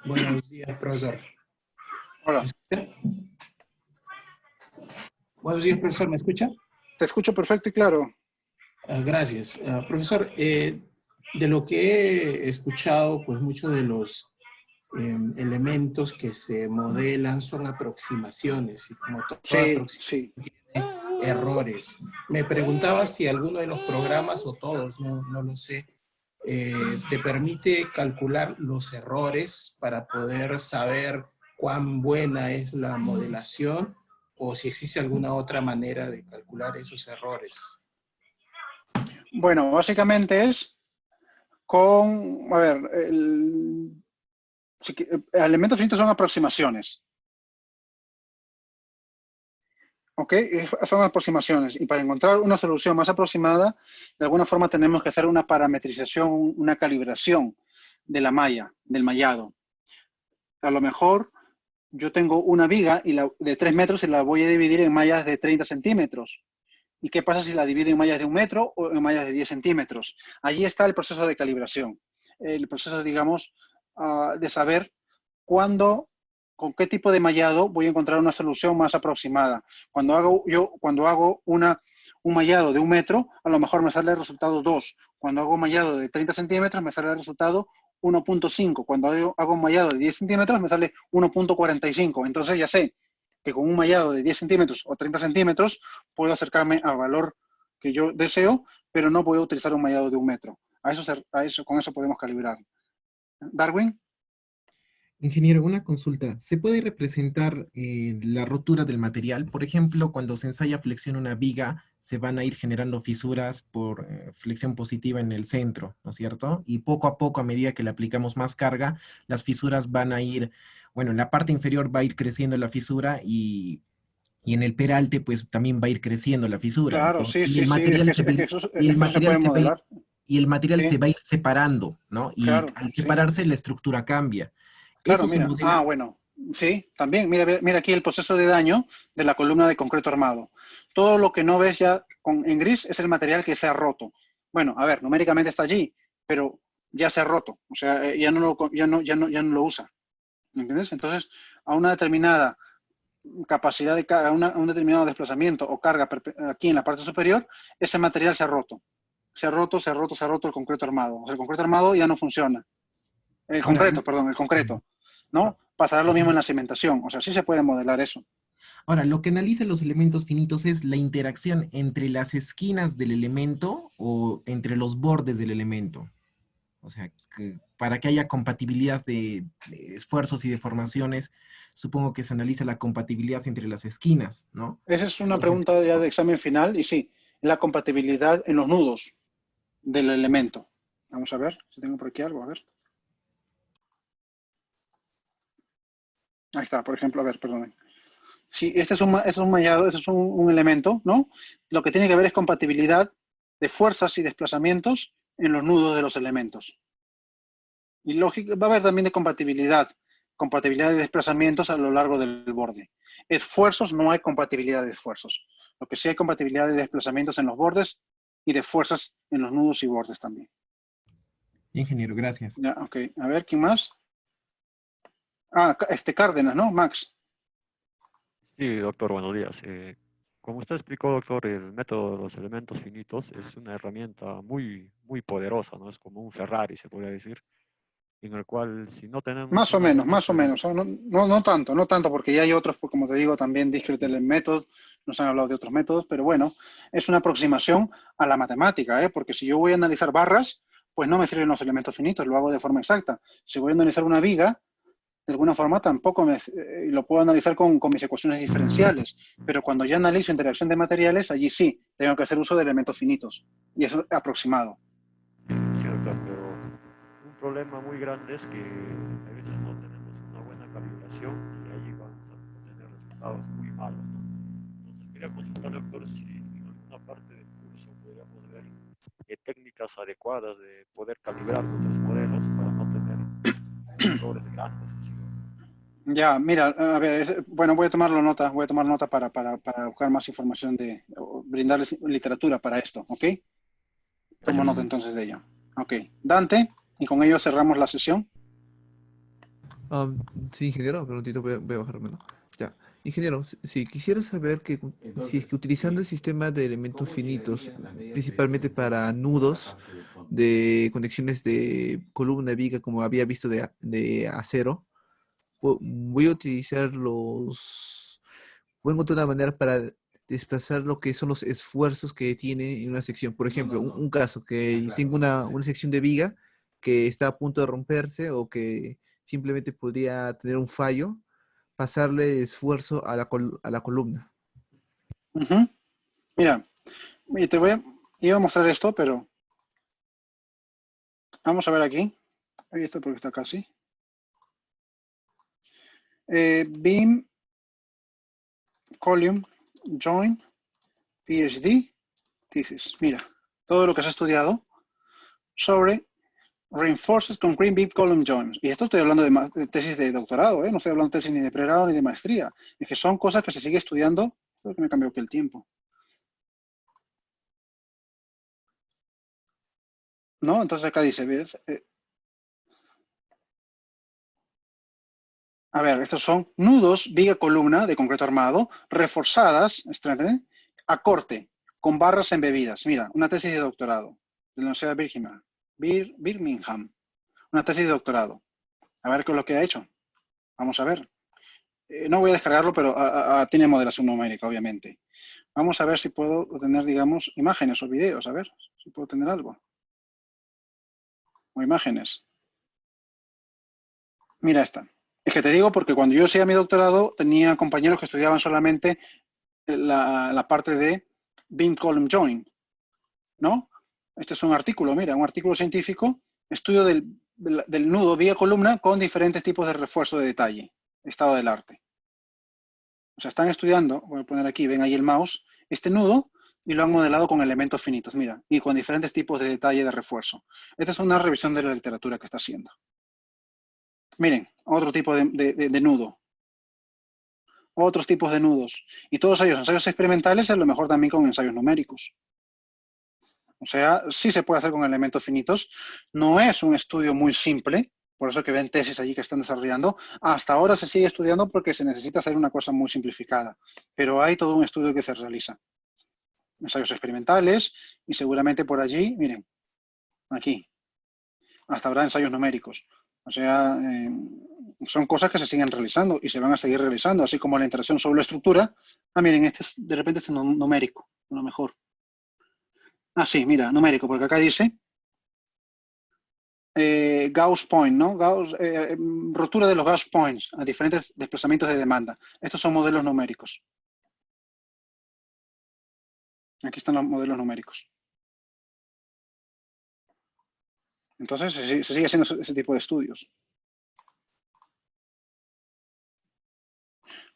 Speaker 11: Buenos días, profesor.
Speaker 1: Hola.
Speaker 11: Buenos días, profesor, ¿me escucha?
Speaker 1: Te escucho perfecto y claro.
Speaker 11: Gracias. Profesor, de lo que he escuchado, pues muchos de los elementos que se modelan son aproximaciones y como toda
Speaker 1: Sí,
Speaker 11: aproximación
Speaker 1: sí.
Speaker 11: tiene errores. Me preguntaba si alguno de los programas o todos, no lo sé, te permite calcular los errores para poder saber cuán buena es la modelación o si existe alguna otra manera de calcular esos errores.
Speaker 1: Bueno, básicamente es con, a ver, elementos finitos son aproximaciones. ¿Ok? Son aproximaciones. Y para encontrar una solución más aproximada, de alguna forma tenemos que hacer una parametrización, una calibración de la malla, del mallado. A lo mejor yo tengo una viga de 3 metros y la voy a dividir en mallas de 30 centímetros. ¿Y qué pasa si la divido en mallas de 1 metro o en mallas de 10 centímetros? Allí está el proceso de calibración. El proceso, digamos, de saber cuándo, con qué tipo de mallado voy a encontrar una solución más aproximada. Cuando hago un mallado de 1 metro, a lo mejor me sale el resultado 2. Cuando hago un mallado de 30 centímetros, me sale el resultado 1.5. Cuando hago un mallado de 10 centímetros, me sale 1.45. Entonces ya sé que con un mallado de 10 centímetros o 30 centímetros puedo acercarme al valor que yo deseo, pero no puedo utilizar un mallado de 1 metro. Con eso podemos calibrar. Darwin.
Speaker 9: Ingeniero, una consulta. ¿Se puede representar la rotura del material? Por ejemplo, cuando se ensaya flexión una viga, se van a ir generando fisuras por flexión positiva en el centro, ¿no es cierto? Y poco a poco, a medida que le aplicamos más carga, las fisuras van a ir, bueno, en la parte inferior va a ir creciendo la fisura y en el peralte, pues también va a ir creciendo la fisura.
Speaker 1: Claro,
Speaker 9: Entonces,
Speaker 1: sí,
Speaker 9: y el
Speaker 1: sí, sí,
Speaker 9: material
Speaker 1: es
Speaker 9: se va a
Speaker 1: que
Speaker 9: ir,
Speaker 1: eso
Speaker 9: y el
Speaker 1: se puede
Speaker 9: material se va a ir,
Speaker 1: modelar.
Speaker 9: y el material se
Speaker 1: Sí,
Speaker 9: va a ir separando, ¿no? Y
Speaker 1: claro,
Speaker 9: al
Speaker 1: sí.
Speaker 9: separarse, la estructura cambia.
Speaker 1: Claro,
Speaker 9: ¿Eso se
Speaker 1: mira.
Speaker 9: modela?
Speaker 1: Bueno, sí, también. Mira aquí el proceso de daño de la columna de concreto armado. Todo lo que no ves ya en gris es el material que se ha roto. Bueno, a ver, numéricamente está allí, pero ya se ha roto. O sea, ya no lo usa. ¿Entiendes? Entonces, a una determinada capacidad de carga, a un determinado desplazamiento o carga aquí en la parte superior, ese material se ha roto. Se ha roto el concreto armado. O sea, el concreto armado ya no funciona. El
Speaker 9: Ahora,
Speaker 1: concreto, ¿no? Pasará lo mismo en la cimentación. O sea, sí se puede modelar eso.
Speaker 9: ahora, lo que analiza los elementos finitos es la interacción entre las esquinas del elemento o entre los bordes del elemento. O sea, para que haya compatibilidad de esfuerzos y deformaciones, supongo que se analiza la compatibilidad entre las esquinas, ¿no?
Speaker 1: Esa es una
Speaker 9: Por ejemplo,
Speaker 1: pregunta ya de examen final y sí, la compatibilidad en los nudos del elemento. Vamos a ver si tengo por aquí algo, a ver. Ahí está, por ejemplo, a ver, perdón. Si este es un mallado, este es un elemento, ¿no? Lo que tiene que ver es compatibilidad de fuerzas y desplazamientos en los nudos de los elementos. Y lógico, va a haber también de compatibilidad de desplazamientos a lo largo del borde. Esfuerzos, no hay compatibilidad de esfuerzos. Lo que sí hay compatibilidad de desplazamientos en los bordes y de fuerzas en los nudos y bordes también.
Speaker 9: ingeniero, gracias.
Speaker 1: Ya, ok. A ver, ¿quién más? Cárdenas, ¿no? Max.
Speaker 12: Sí, doctor, buenos días. Como usted explicó, doctor, el método de los elementos finitos es una herramienta muy, muy poderosa, ¿no? Es como un Ferrari, se podría decir, en el cual si no tenemos
Speaker 1: Más o
Speaker 12: una
Speaker 1: menos,
Speaker 12: buena
Speaker 1: más o menos. No tanto, porque ya hay otros, como te digo, también Discrete métodos, nos han hablado de otros métodos, pero bueno, es una aproximación a la matemática, ¿eh? Porque si yo voy a analizar barras, pues no me sirven los elementos finitos, lo hago de forma exacta. Si voy a analizar una viga, de alguna forma tampoco lo puedo analizar con mis ecuaciones diferenciales, pero cuando ya analizo interacción de materiales, allí sí, tengo que hacer uso de elementos finitos, y eso es aproximado.
Speaker 12: Sí, doctor, pero un problema muy grande es que a veces no tenemos una buena calibración y ahí vamos a obtener resultados muy malos, ¿no? Entonces quería consultar, doctor, si en alguna parte del curso podríamos ver técnicas adecuadas de poder calibrar nuestros modelos para no tener errores grandes. Así.
Speaker 1: Ya, mira, a ver, bueno, voy a tomar nota para buscar más información brindarles literatura para esto, ¿ok? Tomo nota entonces de ello. Ok, Dante, y con ello cerramos la sesión.
Speaker 3: Sí, ingeniero, un minutito, voy a bajarme, ¿no? Ya. Ingeniero, si quisiera saber si es que utilizando el sistema de elementos finitos, principalmente para nudos, de conexiones de columna viga como había visto de acero, voy a utilizar voy a encontrar una manera para desplazar lo que son los esfuerzos que tiene en una sección. Por ejemplo, un caso que tengo una sección de viga que está a punto de romperse o que simplemente podría tener un fallo, pasarle esfuerzo a la columna.
Speaker 1: Ujú. Mira, iba a mostrar esto, pero vamos a ver aquí. Ahí está porque está casi. Beam, column, join, PhD, thesis. Mira, todo lo que se ha estudiado sobre Reinforced Concrete Beam Column Joints. Y esto estoy hablando de tesis de doctorado, no estoy hablando de tesis ni de pregrado ni de maestría. Es que son cosas que se sigue estudiando. Creo que me cambió aquí el tiempo. ¿No? Entonces acá dice, ¿ves? A ver, estos son nudos, viga columna de concreto armado, reforzadas, a corte, con barras embebidas. Mira, una tesis de doctorado de la Universidad de Birmingham. Una tesis de doctorado. A ver qué es lo que ha hecho. Vamos a ver. No voy a descargarlo, pero tiene modelación numérica, obviamente. Vamos a ver si puedo tener, digamos, imágenes o videos. A ver si puedo tener algo. O imágenes. Mira esta. Es que te digo porque cuando yo hacía mi doctorado tenía compañeros que estudiaban solamente la parte de Beam Column Joint, ¿no? Este es un artículo, mira, un artículo científico, estudio del nudo vía columna con diferentes tipos de refuerzo de detalle, estado del arte. O sea, están estudiando, voy a poner aquí, ven ahí el mouse, este nudo y lo han modelado con elementos finitos, mira, y con diferentes tipos de detalle de refuerzo. Esta es una revisión de la literatura que está haciendo. Miren, otro tipo de nudo. Otros tipos de nudos. Y todos ellos ensayos experimentales, a lo mejor también con ensayos numéricos. O sea, sí se puede hacer con elementos finitos. No es un estudio muy simple, por eso que ven tesis allí que están desarrollando. Hasta ahora se sigue estudiando porque se necesita hacer una cosa muy simplificada. Pero hay todo un estudio que se realiza. Ensayos experimentales y seguramente por allí, miren, aquí, hasta habrá ensayos numéricos. O sea, son cosas que se siguen realizando y se van a seguir realizando, así como la interacción sobre la estructura. Ah, miren, de repente es numérico, a lo mejor. Ah, sí, mira, numérico, porque acá dice Gauss point, ¿no? Rotura de los Gauss points a diferentes desplazamientos de demanda. Estos son modelos numéricos. Aquí están los modelos numéricos. Entonces, se sigue haciendo ese tipo de estudios.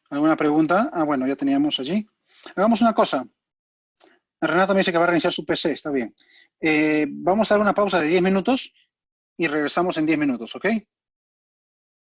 Speaker 1: ¿Alguna pregunta? Ah, bueno, ya teníamos allí. Hagamos una cosa. Renato me dice que va a reiniciar su PC, está bien. Vamos a dar una pausa de 10 minutos y regresamos en 10 minutos, ¿ok?